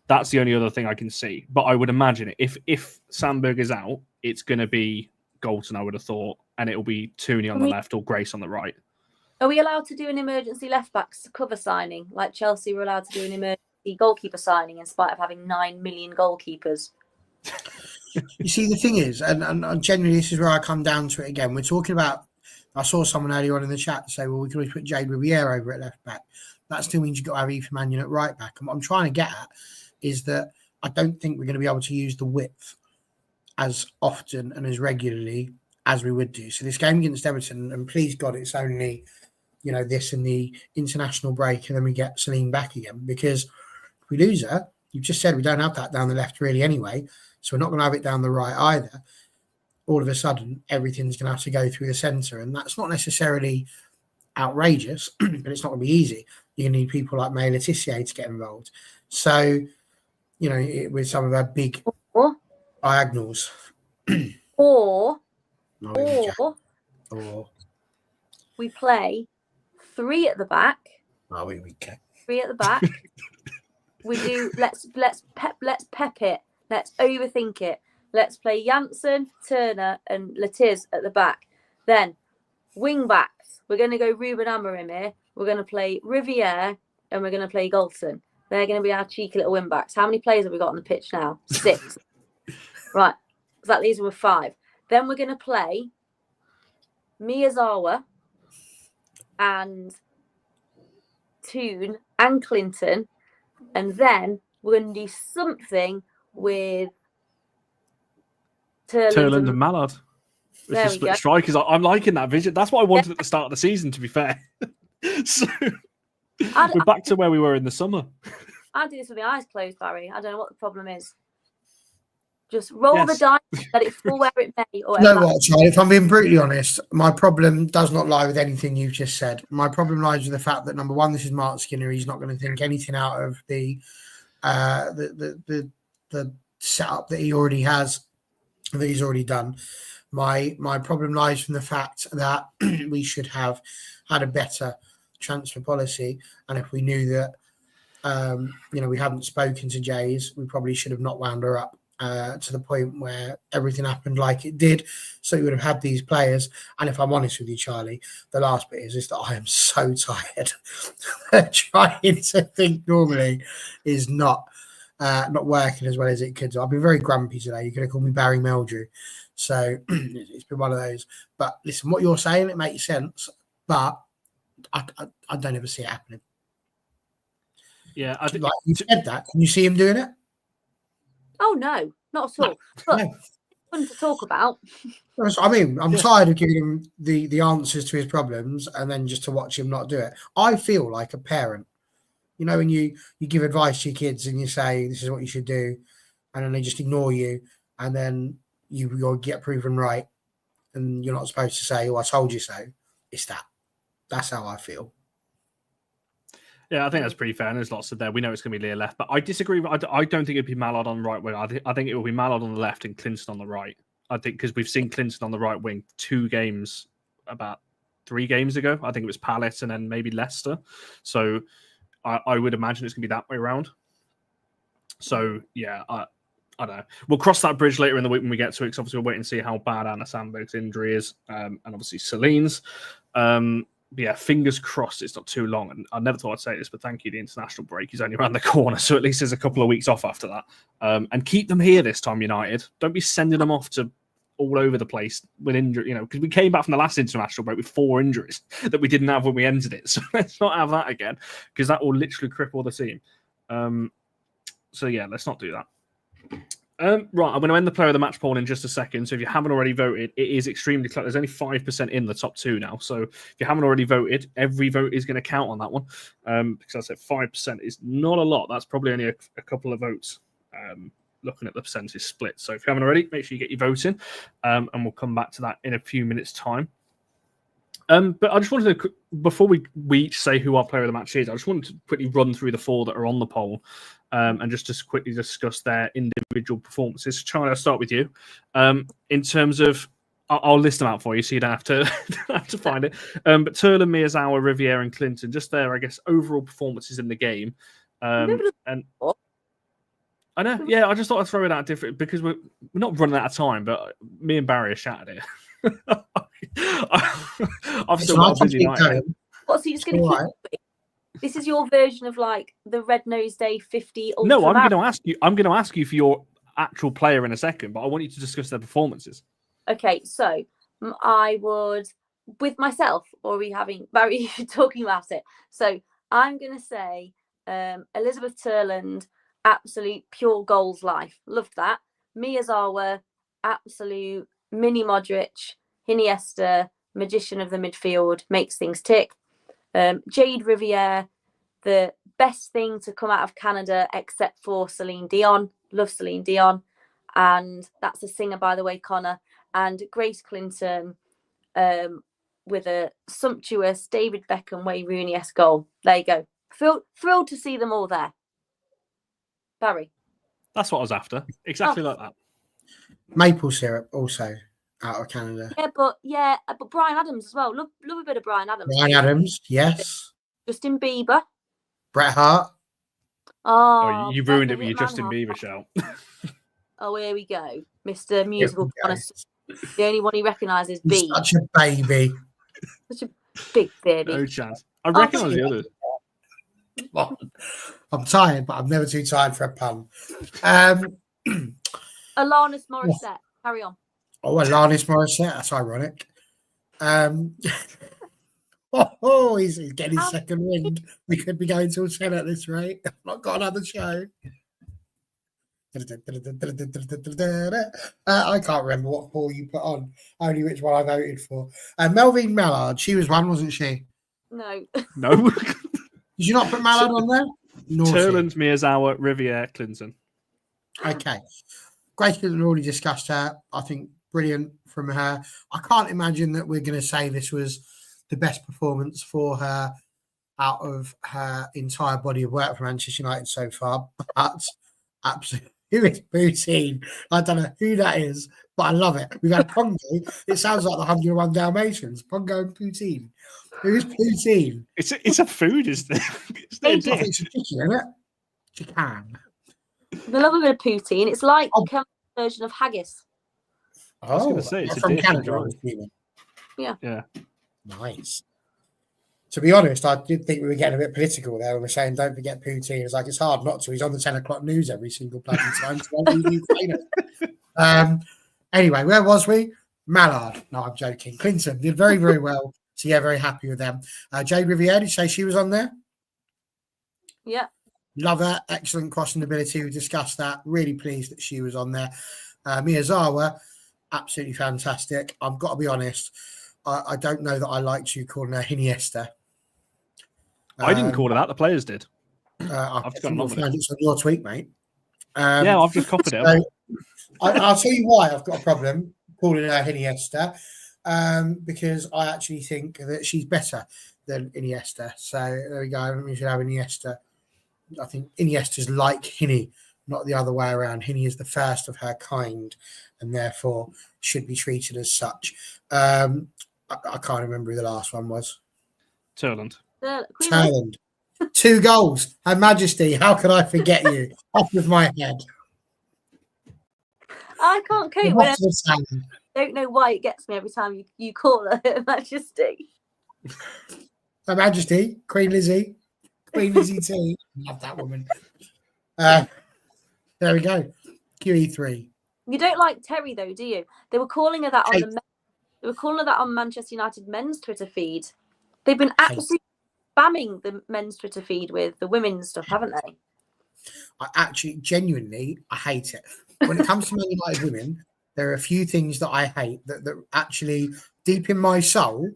That's the only other thing I can see. But I would imagine if Sandberg is out, it's going to be Galton, I would have thought, and it'll be Tooney on the left or Grace on the right. Are we allowed to do an emergency left back cover signing, like Chelsea were allowed to do an emergency goalkeeper signing in spite of having 9 million goalkeepers? You see, the thing is, and generally this is where I come down to it again. We're talking about. I saw someone earlier on in the chat say, "Well, we can always put Jade Riviere over at left back." That still means you've got to have Ethan Mannion at right back. And what I'm trying to get at is that I don't think we're going to be able to use the width as often and as regularly as we would do. So this game against Everton, and please God, it's only, this and the international break, and then we get Celine back again. Because if we lose her, you've just said we don't have that down the left really anyway. So we're not going to have it down the right either. All of a sudden, everything's going to have to go through the centre. And that's not necessarily outrageous, but it's not going to be easy. You're going to need people like May Letitia to get involved. So, with some of our big diagonals. Or Or we play 3 at the back. Oh, we can. 3 at the back. We do. Let's pep it. Let's overthink it. Let's play Janssen, Turner, and Latiz at the back. Then wing backs. We're going to go Ruben Amorim here. We're going to play Riviere and we're going to play Golson. They're going to be our cheeky little wing backs. How many players have we got on the pitch now? 6. Right. So that leaves us with 5. Then we're going to play Miyazawa and Toon and Clinton. And then we're going to do something with Terland and Mallard. With the split strikers. I'm liking that vision. That's what I wanted at the start of the season, to be fair. So we're back to where we were in the summer. I do this with my eyes closed, Barry. I don't know what the problem is. Just roll the dice, let it fall where it may. Or no, what, Charlie? If I'm being brutally honest, my problem does not lie with anything you've just said. My problem lies with the fact that, number one, this is Mark Skinner. He's not going to think anything out of the setup that he already has, that he's already done. My problem lies from the fact that we should have had a better transfer policy, and if we knew that we hadn't spoken to Geyse, we probably should have not wound her up to the point where everything happened like it did, so we would have had these players. And if I'm honest with you, Charlie, the last bit is that I am so tired. Trying to think normally is not working as well as it could do. I've been very grumpy today. You could have called me Barry Meldrew. So it's been one of those. But listen, what you're saying, it makes sense, but I don't ever see it happening. Yeah, I think like you said that. Can you see him doing it? Oh no, not at all. But fun to talk about. I mean, I'm tired of giving him the answers to his problems and then just to watch him not do it. I feel like a parent. When you give advice to your kids and you say this is what you should do, and then they just ignore you, and then you get proven right, and you're not supposed to say, "Oh, I told you so." It's that. That's how I feel. Yeah, I think that's pretty fair. And there's lots of there. We know it's going to be Leah left, but I disagree. I don't think it'd be Mallard on the right wing. I think it will be Mallard on the left and Clinton on the right. I think because we've seen Clinton on the right wing 2 games, about 3 games ago. I think it was Palace and then maybe Leicester. So I would imagine it's going to be that way around. So yeah, I don't know. We'll cross that bridge later in the week when we get to it, because obviously we'll wait and see how bad Anna Sandberg's injury is, and obviously Celine's. But yeah, fingers crossed it's not too long. And I never thought I'd say this, but thank you. The international break is only around the corner, so at least there's a couple of weeks off after that. And keep them here this time, United. Don't be sending them off to all over the place with injury. Because we came back from the last international break with 4 injuries that we didn't have when we entered it. So let's not have that again, because that will literally cripple the team. So yeah, let's not do that. Right, I'm going to end the player of the match poll in just a second. So if you haven't already voted, it is extremely close. There's only 5% in the top 2 now. So if you haven't already voted, every vote is going to count on that one. Because I said 5% is not a lot. That's probably only a couple of votes, looking at the percentage split. So if you haven't already, make sure you get your vote in. And we'll come back to that in a few minutes' time. But I just wanted to, before we each say who our player of the match is, I just wanted to quickly run through the 4 that are on the poll, and just quickly discuss their individual performances. Charlie, I'll start with you. In terms of, I'll list them out for you so you don't have to find it. But Terland, Miyazawa, Riviere, and Clinton, just their, I guess, overall performances in the game. And I know, yeah, I just thought I'd throw it out different, because we're not running out of time, but me and Barry are shattered here. I've still got a busy night. What, so you're just going to keep? This is your version of like the Red Nose Day 50. No, I'm going to ask you. I'm going to ask you for your actual player in a second, but I want you to discuss their performances. Okay, so I would, with myself, or are we having Barry talking about it? So I'm going to say Elizabeth Terland, absolute pure goals life. Loved that. Miyazawa, absolute mini Modric, Hiniesta, magician of the midfield, makes things tick. Jade Riviere, the best thing to come out of Canada except for Celine Dion. Love Celine Dion. And that's a singer, by the way, Connor. And Grace Clinton with a sumptuous David Beckham, Wayne Rooney-esque goal. There you go. Thrilled to see them all there. Barry. That's what I was after. Exactly like that. Maple syrup also out of Canada. But Bryan Adams as well. Love a bit of Bryan Adams. Bryan Adams, yes. Justin Bieber. Bret Hart. Oh, you ruined it with your Justin Bieber shout. Oh, here we go. Mr. Musical Connoisseur. The only one he recognises, B. Such a baby. Such a big baby. No chance. I recognise the others. I'm tired, but I'm never too tired for a pun. Alanis Morissette. Carry on. Oh, Alanis Morissette. That's ironic. He's getting his second wind. We could be going till 10 at this rate. I've not got another show. I can't remember what four you put on. Only which one I voted for. Melvin Mallard. She was one, wasn't she? No. No. Did you not put Mallard on there? Terland, Miyazawa, Riviere, Clinton. Okay. Grace Clinton already discussed her. I think brilliant from her. I can't imagine that we're going to say this was the best performance for her out of her entire body of work for Manchester United so far. But absolutely. Who is Poutine? I don't know who that is, but I love it. We've had Pongo. It sounds like the 101 Dalmatians. Pongo and Poutine. Who's Poutine? It's a food, isn't it? It's a chicken, isn't it? Chicken. The love of a poutine. It's like a version of haggis. I was going to say, it's from a Canada. Yeah. Nice. To be honest, I did think we were getting a bit political there. We were saying, don't forget Poutine. It's like, it's hard not to. He's on the 10 o'clock news every single bloody time. Anyway, where was we? Mallard. No, I'm joking. Clinton did very, very well. So, yeah, very happy with them. Jade Riviere, did you say she was on there? Yeah. Love her. Excellent crossing ability. We discussed that. Really pleased that she was on there. Miyazawa, absolutely fantastic. I've got to be honest. I don't know that I liked you calling her Hiniesta. I didn't call her that. The players did. I've found it's on your tweet, mate. Yeah, I've just copied it. So I'll tell you why I've got a problem calling her Hiniesta, because I actually think that she's better than Iniesta. So there we go. We should have Iniesta. I think Iniesta's like Hini, not the other way around. Hini is the first of her kind and therefore should be treated as such. I can't remember who the last one was. Terland. Terland. 2 goals. Her Majesty, how could I forget you? Off with my head. I can't cope with it. I don't know why it gets me every time you call her Her Majesty. Her Majesty, Queen Lizzie. Queen Lizzie T. Love that woman. There we go. QE3. You don't like Terry though, do you? They were calling her that on Manchester United men's Twitter feed. They've been absolutely spamming the men's Twitter feed with the women's stuff, haven't they? I actually, genuinely, I hate it. When it comes to Man United women, there are a few things that I hate that actually, deep in my soul,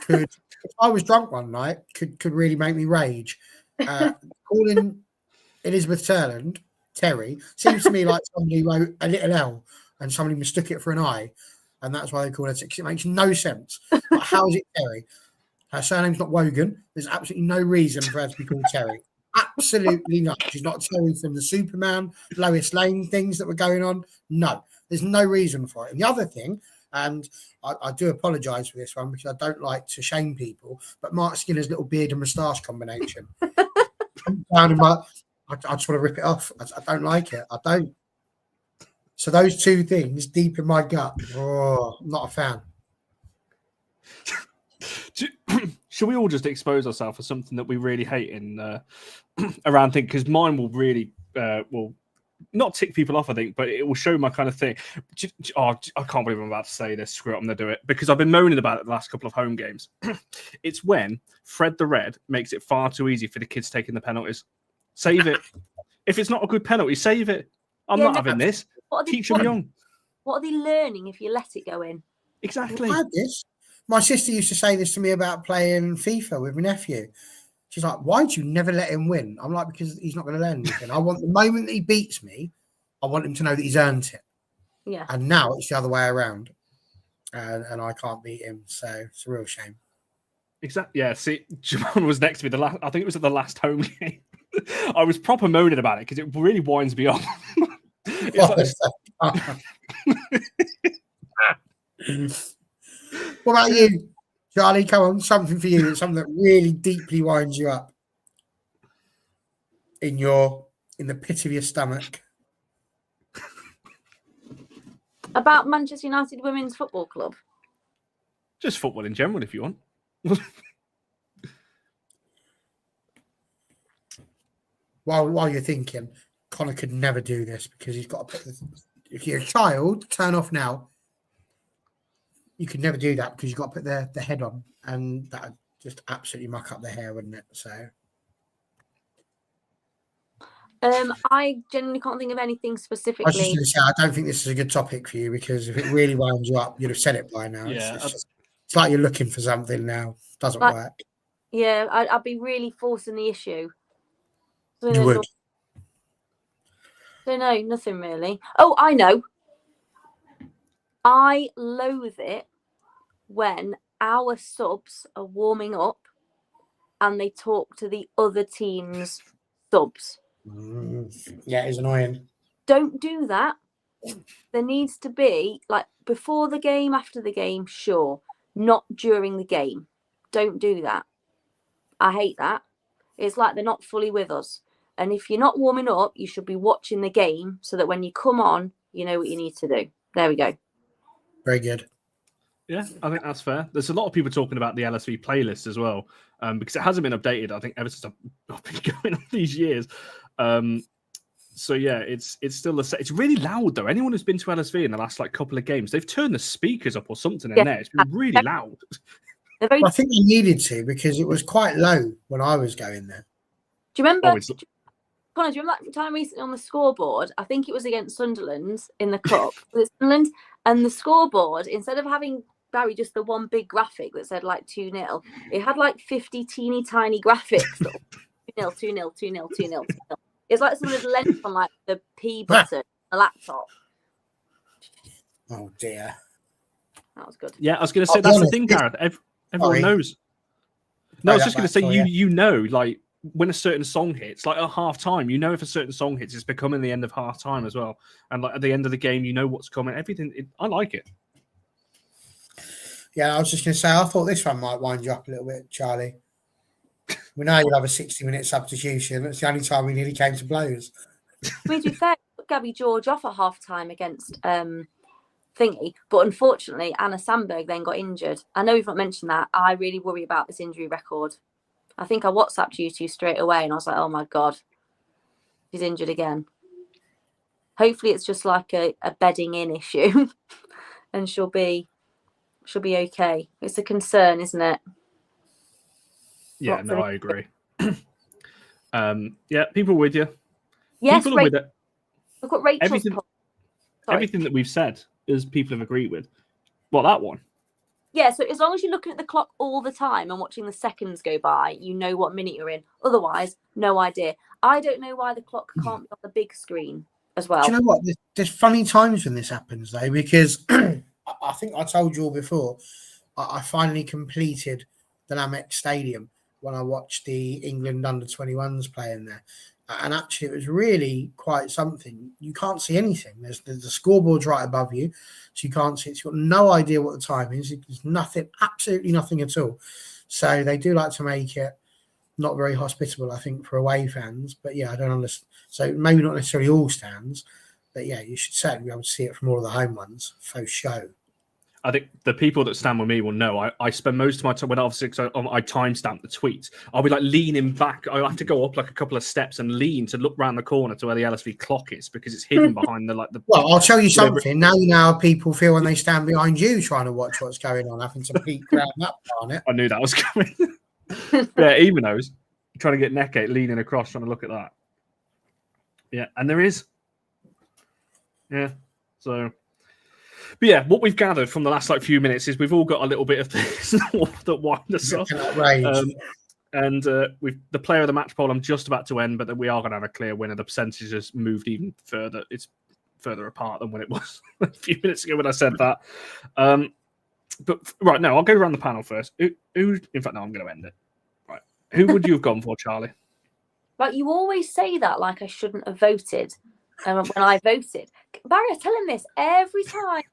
could, if I was drunk one night, could really make me rage. Calling Elizabeth Terland Terry seems to me like somebody wrote a little L and somebody mistook it for an I, and that's why they call her Terry. It makes no sense. But how is it Terry? Her surname's not Wogan. There's absolutely no reason for her to be called Terry. Absolutely not. She's not Terry from the Superman, Lois Lane things that were going on. No, there's no reason for it. And the other thing, and I do apologise for this one because I don't like to shame people, but Mark Skinner's little beard and moustache combination. I just want to rip it off. I don't like it. I don't. So those 2 things deep in my gut, I'm not a fan. Should we all just expose ourselves for something that we really hate in around things? Because mine will really will not tick people off, I think, but it will show my kind of thing. Oh, I can't believe I'm about to say this. Screw it, I'm going to do it because I've been moaning about it the last couple of home games. It's when Fred the Red makes it far too easy for the kids taking the penalties. Save it. If it's not a good penalty, save it. I'm not having this. Teach them young. What are they learning if you let it go in? Exactly. I had this. My sister used to say this to me about playing FIFA with my nephew. She's like, why'd you never let him win? I'm like, because he's not going to learn anything. I want the moment that he beats me, I want him to know that he's earned it. Yeah. And now it's the other way around. And I can't beat him. So it's a real shame. Exactly. Yeah. See, Jamon was next to me. I think it was at the last home game. I was proper moaning about it because it really winds me up. What about you, Charlie? Come on, something for you. Something that really deeply winds you up in the pit of your stomach. About Manchester United Women's Football Club. Just football in general, if you want. While you're thinking, Connor could never do this because he's got to put if you're a child, turn off now. You could never do that because you've got to put the head on, and that would just absolutely muck up the hair, wouldn't it? So, I genuinely can't think of anything I was specifically. just going to say, I don't think this is a good topic for you because if it really winds you up, you'd have said it by now. Yeah, it's like you're looking for something now. Doesn't work. Yeah, I'd be really forcing the issue. So You would. So no, nothing really. Oh, I know. I loathe it when our subs are warming up and they talk to the other team's subs. Yeah, it's annoying. Don't do that. There needs to be, like, before the game, after the game, sure. Not during the game. Don't do that. I hate that. It's like they're not fully with us. And if you're not warming up, you should be watching the game so that when you come on, you know what you need to do. There we go. Very good. Yeah, I think that's fair. There's a lot of people talking about the LSV playlist as well, because it hasn't been updated, I think, ever since I've been going on these years. So yeah, it's still the same. It's really loud though. Anyone who's been to LSV in the last couple of games, they've turned the speakers up or something in there. It's been really loud. I think they needed to because it was quite low when I was going there. Do you remember? Connor, do you remember that time recently on the scoreboard? I think it was against Sunderland in the cup. Sunderland, and the scoreboard, instead of having Barry just the one big graphic that said 2-0, it had 50 teeny tiny graphics. 2-0, 2-0, 2-0, 2-0, 2-0. It's like someone had lent on the P button on a laptop. Oh dear. That was good. Yeah, I was going to say that's the thing, Gareth. Everyone knows. No, I was just going to say you know, when a certain song hits, at half time, you know if a certain song hits, it's becoming the end of half time as well. And at the end of the game, you know what's coming. Everything. I like it. Yeah, I was just going to say, I thought this one might wind you up a little bit, Charlie. We know you'll have a 60-minute substitution. That's the only time we nearly came to blows. To be fair, Gabby George off at half time against Thingy, but unfortunately, Anna Sandberg then got injured. I know we've not mentioned that. I really worry about this injury record. I think I WhatsApped you two straight away, and I was like, "Oh my god, she's injured again." Hopefully, it's just a bedding in issue, and she'll be okay. It's a concern, isn't it? Yeah, no, I agree. Yeah, people with you. Yes, people are with it. We've got Rachel's everything that we've said is people have agreed with. Well, that one. Yeah, so as long as you're looking at the clock all the time and watching the seconds go by, you know what minute you're in. Otherwise, no idea. I don't know why the clock can't be on the big screen as well. Do you know what? There's funny times when this happens, though, because I think I told you all before, I finally completed the Lamex Stadium when I watched the England under-21s playing there. And actually, it was really quite something. You can't see anything. There's the scoreboard's right above you, so you can't see it. You've got no idea what the time is. There's nothing, absolutely nothing at all. So they do like to make it not very hospitable, I think, for away fans. But yeah, I don't understand. So maybe not necessarily all stands, but yeah, you should certainly be able to see it from all of the home ones. Faux show. I think the people that stand with me will know I spend most of my time when obviously I timestamp the tweets. I'll be like leaning back. I'll have to go up like a couple of steps and lean to look round the corner to where the LSV clock is because it's hidden behind the like the. Well, I'll tell you something. Now you know how people feel when they stand behind you trying to watch what's going on, having to peek around that on it. I knew that was coming. Yeah, even knows trying to get Neckgate leaning across, trying to look at that. Yeah, and there is. Yeah, so. But yeah, what we've gathered from the last like few minutes is we've all got a little bit of things that wind us up. And with the player of the match poll, I'm just about to end, but we are going to have a clear winner. The percentage has moved even further. It's further apart than when it was a few minutes ago when I said that. But right now, I'll go around the panel first. Who? In fact, no, I'm going to end it. Right, who would you have gone for, Charlie? Like you always say that, like I shouldn't have voted. When I voted, Barry, I tell him this every time.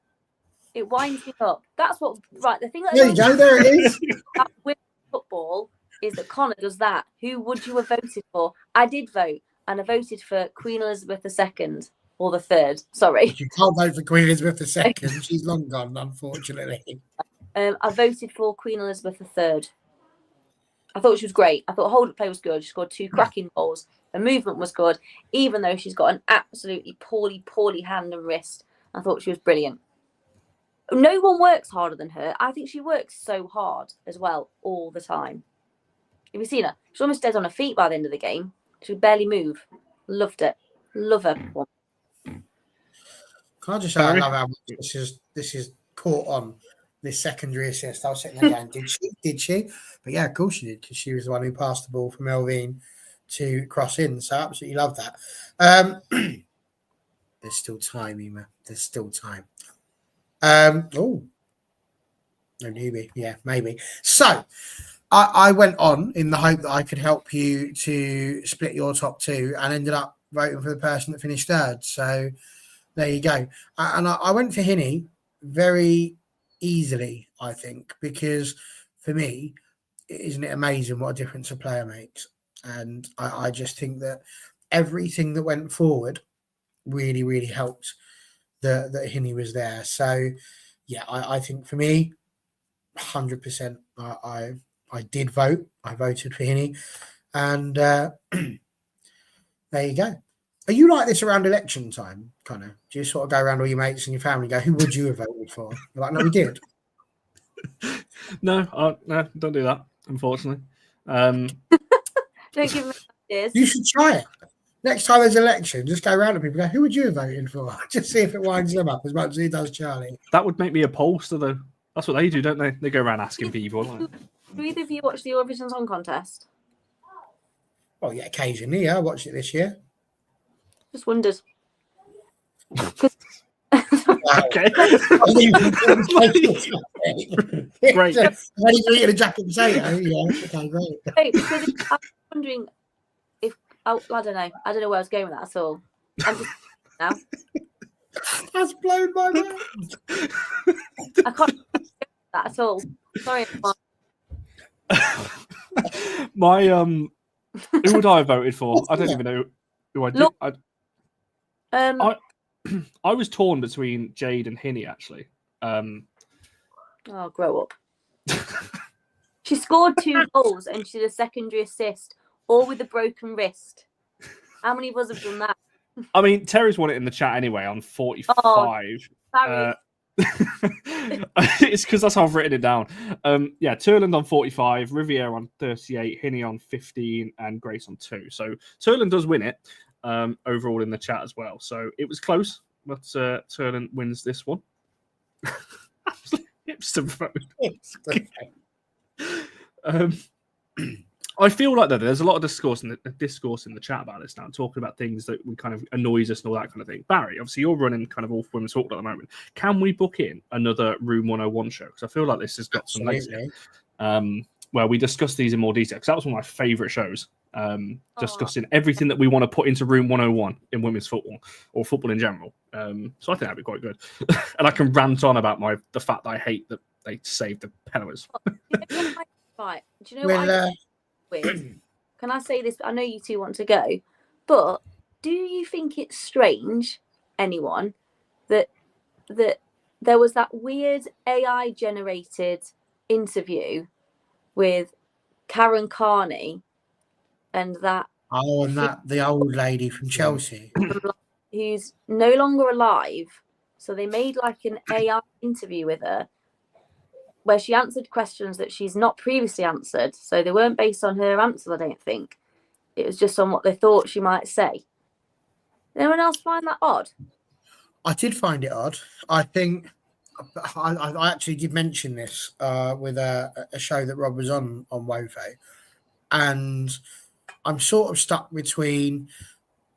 It winds me up. That's what. Right, the thing that there you go. There it is. With football is that Connor does that. Who would you have voted for? I did vote, and I voted for Queen Elizabeth II or the third. Sorry, you can't vote for Queen Elizabeth II. She's long gone, unfortunately. I voted for Queen Elizabeth III. I thought she was great. I thought hold-up play was good. She scored 2 cracking goals. The movement was good, even though she's got an absolutely poorly hand and wrist. I thought she was brilliant. No one works harder than her. I think she works so hard as well all the time. Have you seen her? She's almost dead on her feet by the end of the game. She would barely move. Loved it. Love her. Can I just say I love how much this is caught on this secondary assist. I was sitting there going, did she? But yeah, of course she did, because she was the one who passed the ball from Elvine to cross in. So I absolutely love that. There's still time, Ema. There's still time. No newbie. Yeah, maybe. So I went on in the hope that I could help you to split your top 2 and ended up voting for the person that finished 3rd. So there you go. And I went for Hini very easily, I think, because for me, isn't it amazing what a difference a player makes? And I just think that everything that went forward really, really helped that Hini was there. So yeah, I think for me, 100%, I did vote. I voted for Hini, and there you go. Are you like this around election time, kind of? Do you sort of go around all your mates and your family, go, who would you have voted for? You're like, no, we did. No, don't do that, unfortunately. Don't give me ideas. You should try it. Next time there's an election, just go around to people and go, who would you have voted for? Just see if it winds them up as much as it does Charlie. That would make me a pollster, though. That's what they do, don't they? They go around asking people. Like. Do either of you watch the Eurovision Song Contest? Oh, yeah, occasionally. Yeah, I watched it this year. Just wondered. Okay. Great. Ready to eat a jacket potato? Yeah, okay, great. Hey, because I'm wondering if I don't know. I don't know where I was going with that at all. I'm just now. That's blown my mind. I can't do that at all. Sorry. My who would I have voted for? I don't even know who I did. Look, I was torn between Jade and Hini, actually. Oh, grow up. She scored 2 goals and she did a secondary assist, all with a broken wrist. How many of us have done that? I mean, Terry's won it in the chat anyway on 45. Sorry. It's because that's how I've written it down. Yeah, Terland on 45, Riviere on 38, Hini on 15, and Grace on 2. So Terland does win it overall in the chat as well. So it was close, but Terland wins this one. Hipster vote. I feel like that there's a lot of discourse in the chat about this now, talking about things that we kind of annoys us and all that kind of thing. Barry, obviously you're running kind of all women's football at the moment. Can we book in another Room 101 show? Because I feel like this has got some legs here, where we discuss these in more detail. Because that was one of my favourite shows, discussing everything that we want to put into Room 101 in women's football or football in general. So I think that'd be quite good. And I can rant on about the fact that I hate that they saved the penalties. Right. Do you know what can I say this? I know you two want to go, but do you think it's strange, anyone, that there was that weird AI generated interview with Karen Carney and that Oh, and the old lady from Chelsea. who's no longer alive. So they made like an AI interview with her where she answered questions that she's not previously answered. So they weren't based on her answers, I don't think. It was just on what they thought she might say. Did anyone else find that odd? I did find it odd. I think I actually did mention this with a show that Rob was on Wofe, and I'm sort of stuck between.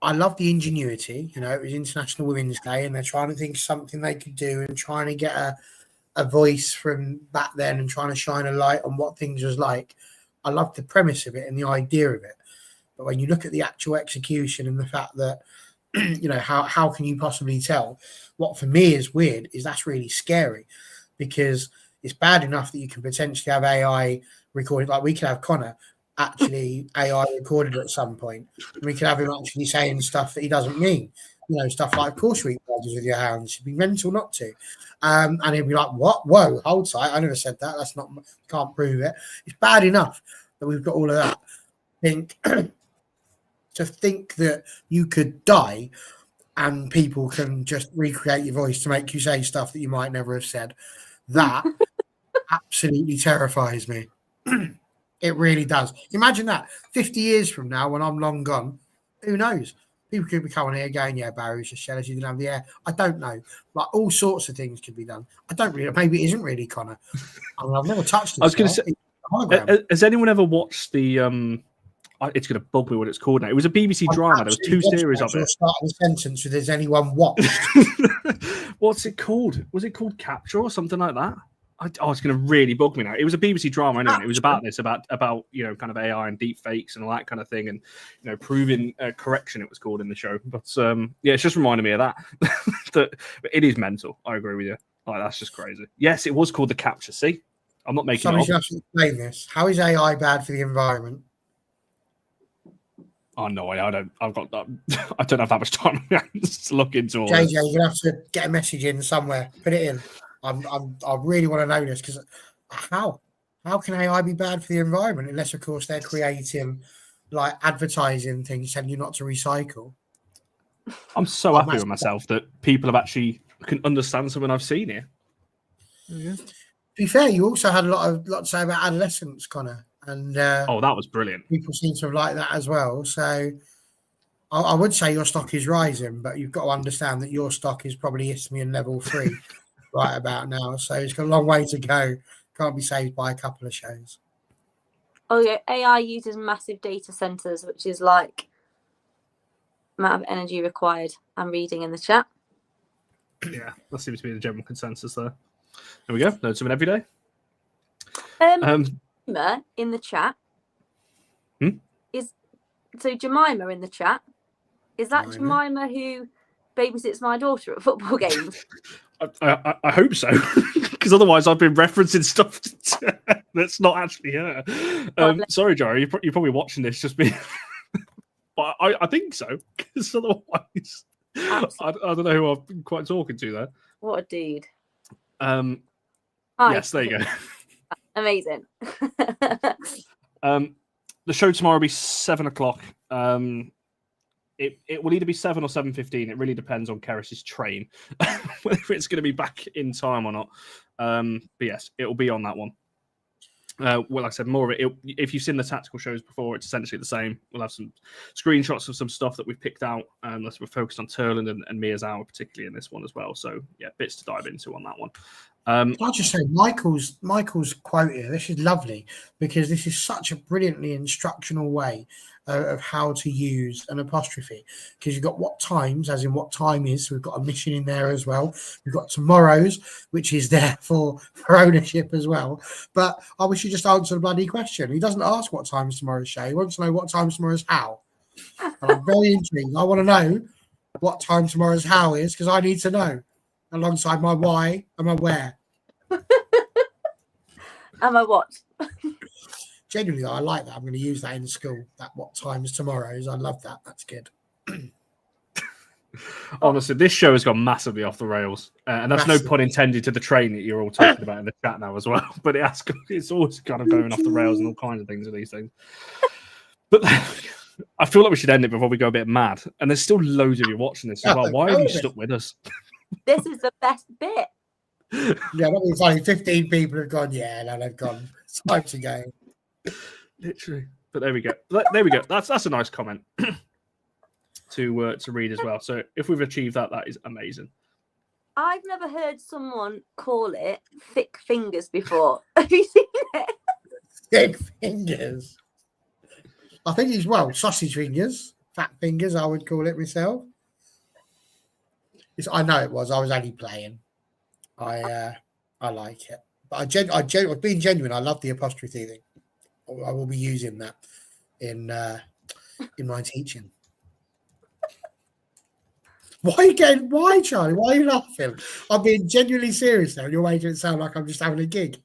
I love the ingenuity. You know, it was International Women's Day, and they're trying to think of something they could do and trying to get a voice from back then and trying to shine a light on what things was like. I love the premise of it and the idea of it. But when you look at the actual execution and the fact that, you know, how can you possibly tell? What for me is weird is that's really scary, because it's bad enough that you can potentially have AI recorded. Like we could have Connor actually AI recorded at some point. We could have him actually saying stuff that he doesn't mean. You know, stuff like, of course you eat burgers with your hands. It'd be mental not to. And he'd be like, what? Whoa, hold tight. I never said that. That's not, can't prove it. It's bad enough that we've got all of that. To think that you could die and people can just recreate your voice to make you say stuff that you might never have said. That absolutely terrifies me. It really does. Imagine that 50 years from now when I'm long gone, who knows? People could be coming here going, yeah, Barry's just jealous you didn't have the air. I don't know. Like all sorts of things could be done. I don't really, maybe it isn't really Connor. I mean, I've never touched it. I was going to say, has anyone ever watched the, it's going to bug me what it's called now. It was a BBC drama. There was 2 series of it. Starting a sentence with, has anyone watched? What's it called? Was it called Capture or something like that? It's going to really bug me now. It was a BBC drama anyway. And it was about this, about you know, kind of AI and deep fakes and all that kind of thing, and you know, proving correction. It was called in the show, but yeah, it's just reminded me of that. That it is mental. I agree with you. Like that's just crazy. Yes, it was called the Capture. See, I'm not making. Somebody should actually explain this. How is AI bad for the environment? Oh no, I don't. I've got that. I don't have that much time to look into all. JJ, you're gonna have to get a message in somewhere. Put it in. I really want to know this, because how can AI be bad for the environment unless, of course, they're creating like advertising things telling you not to recycle. I'm so happy with myself that people have actually can understand something I've seen here. To be fair, you also had a lot to say about adolescence, Connor, and oh, that was brilliant. People seem to have liked that as well. So I would say your stock is rising, but you've got to understand that your stock is probably Isthmian level 3 right about now. So it's got a long way to go. Can't be saved by a couple of shows. Oh yeah, AI uses massive data centers, which is like amount of energy required. I'm reading in the chat. Yeah, that seems to be the general consensus there. There we go. Learn something every day. Jemima in the chat is Jemima in the chat. Is that Jemima who babysits my daughter at football games? I hope so, because otherwise I've been referencing stuff that's not actually her. Sorry, Jerry, you're probably watching this just be, but I think so, because otherwise I don't know who I've been quite talking to there. What a dude. Yes, there you go. Amazing. The show tomorrow will be 7:00. It will either be 7 or 7:15. It really depends on Keris's train, whether it's going to be back in time or not. But yes, it will be on that one. Well, like I said, more of it. If you've seen the tactical shows before, it's essentially the same. We'll have some screenshots of some stuff that we've picked out. We're focused on Terland and Miyazawa, particularly in this one as well. So yeah, bits to dive into on that one. Can I just say, Michael's quote here, this is lovely, because this is such a brilliantly instructional way of how to use an apostrophe, because you've got what times, as in what time is, so we've got a mission in there as well. We've got tomorrow's, which is there for ownership as well. But I wish you just answered a bloody question. He doesn't ask what time's tomorrow's show. He wants to know what time's tomorrow's how. And I'm very intrigued. I want to know what time tomorrow's how is, because I need to know, alongside my why and my where. And my what? Genuinely, I like that. I'm going to use that in school. That what time's tomorrow's. I love that. That's good. Honestly, this show has gone massively off the rails, and that's no pun intended to the train that you're all talking about in the chat now as well. But it's always kind of going off the rails and all kinds of things with these things. But I feel like we should end it before we go a bit mad. And there's still loads of you watching this as well. Why have you stuck with us? This is the best bit. Yeah, that'd be funny. 15 people have gone. Yeah, no, they've gone. It's time to go. Literally. But there we go. There we go. That's a nice comment to read as well. So if we've achieved that, that is amazing. I've never heard someone call it thick fingers before. Have you seen it? Thick fingers. I think it's sausage fingers, fat fingers. I would call it myself. I know it was. I was only playing. I like it, but I being genuine. I love the apostrophe thing. I will be using that in my teaching. Why, Charlie? Why are you laughing? I'm being genuinely serious now. You're making it sound like I'm just having a gig.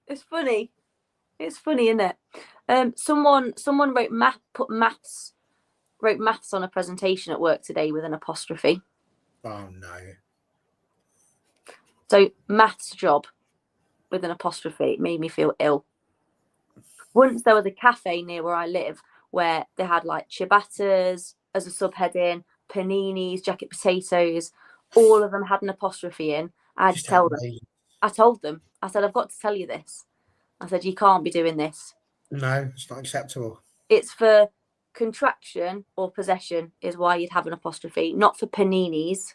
It's funny. It's funny, isn't it? Someone wrote maths on a presentation at work today with an apostrophe. Oh no. So maths job with an apostrophe. It made me feel ill. Once there was a cafe near where I live where they had like ciabattas as a subheading, paninis, jacket potatoes, all of them had an apostrophe in. I had to tell them. I told them. I said, I've got to tell you this. I said, you can't be doing this. No, it's not acceptable. It's for contraction or possession is why you'd have an apostrophe, not for paninis.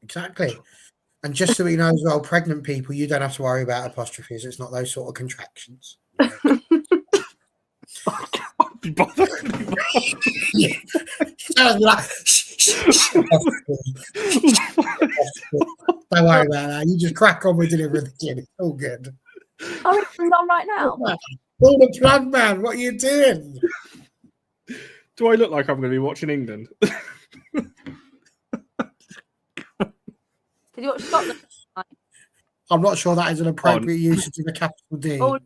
Exactly. And just so we know as well, pregnant people, you don't have to worry about apostrophes. It's not those sort of contractions. Be bothered. Yeah. Like, don't worry about that. You just crack on with delivering the kid. It's all good. Oh, it's on right now. All the plug, man. What are you doing? Do I look like I'm going to be watching England? Did you watch Scotland? I'm not sure that is an appropriate usage of a capital D. Oh,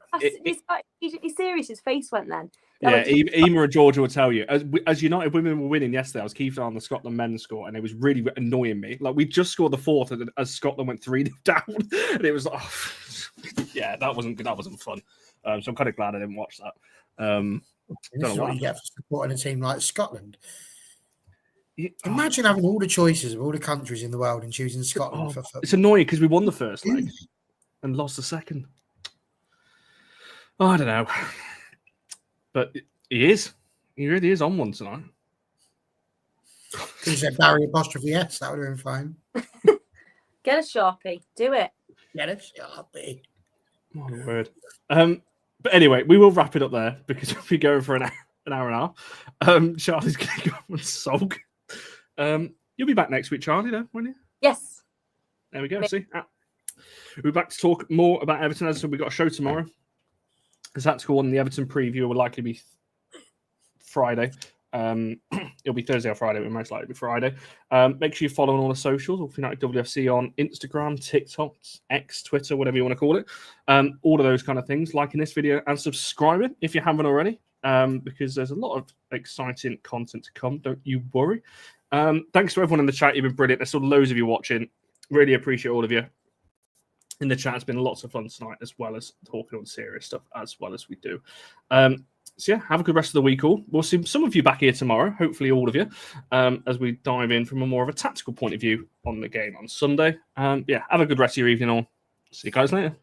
he's serious. His face went then. Yeah, Ema and Georgia will tell you. As United women were winning yesterday, I was keeping on the Scotland men's score, and it was really annoying me. Like, we just scored the fourth as Scotland went 3 down, and it was like, yeah, that wasn't fun. So I'm kind of glad I didn't watch that. This is what you get for supporting a team like Scotland. Imagine having all the choices of all the countries in the world and choosing Scotland for football. It's annoying because we won the first leg and lost the second. Oh, I don't know. But he really is on one tonight. He said Barry apostrophe S, that would have been fine. Get a Sharpie. Do it. Get a Sharpie. My word. But anyway, we will wrap it up there because we're going for an hour and a half. Charlie's going to go and sulk. You'll be back next week, Charlie, though, won't you? Yes. There we go. See? We'll be back to talk more about Everton. As I said, we've got a show tomorrow. The tactical one, the Everton preview will likely be Friday. It'll be Thursday or Friday, but most likely be Friday. Make sure you follow on all the socials, All For United WFC on Instagram, TikTok, X, Twitter, whatever you want to call it. All of those kind of things. Liking this video and subscribing if you haven't already, because there's a lot of exciting content to come. Don't you worry. Thanks to everyone in the chat. You've been brilliant. There's still loads of you watching. Really appreciate all of you in the chat. It's been lots of fun tonight, as well as talking on serious stuff, as well as we do. So yeah, have a good rest of the week all. We'll see some of you back here tomorrow, hopefully all of you, as we dive in from a more of a tactical point of view on the game on Sunday. Yeah, have a good rest of your evening all. See you guys later.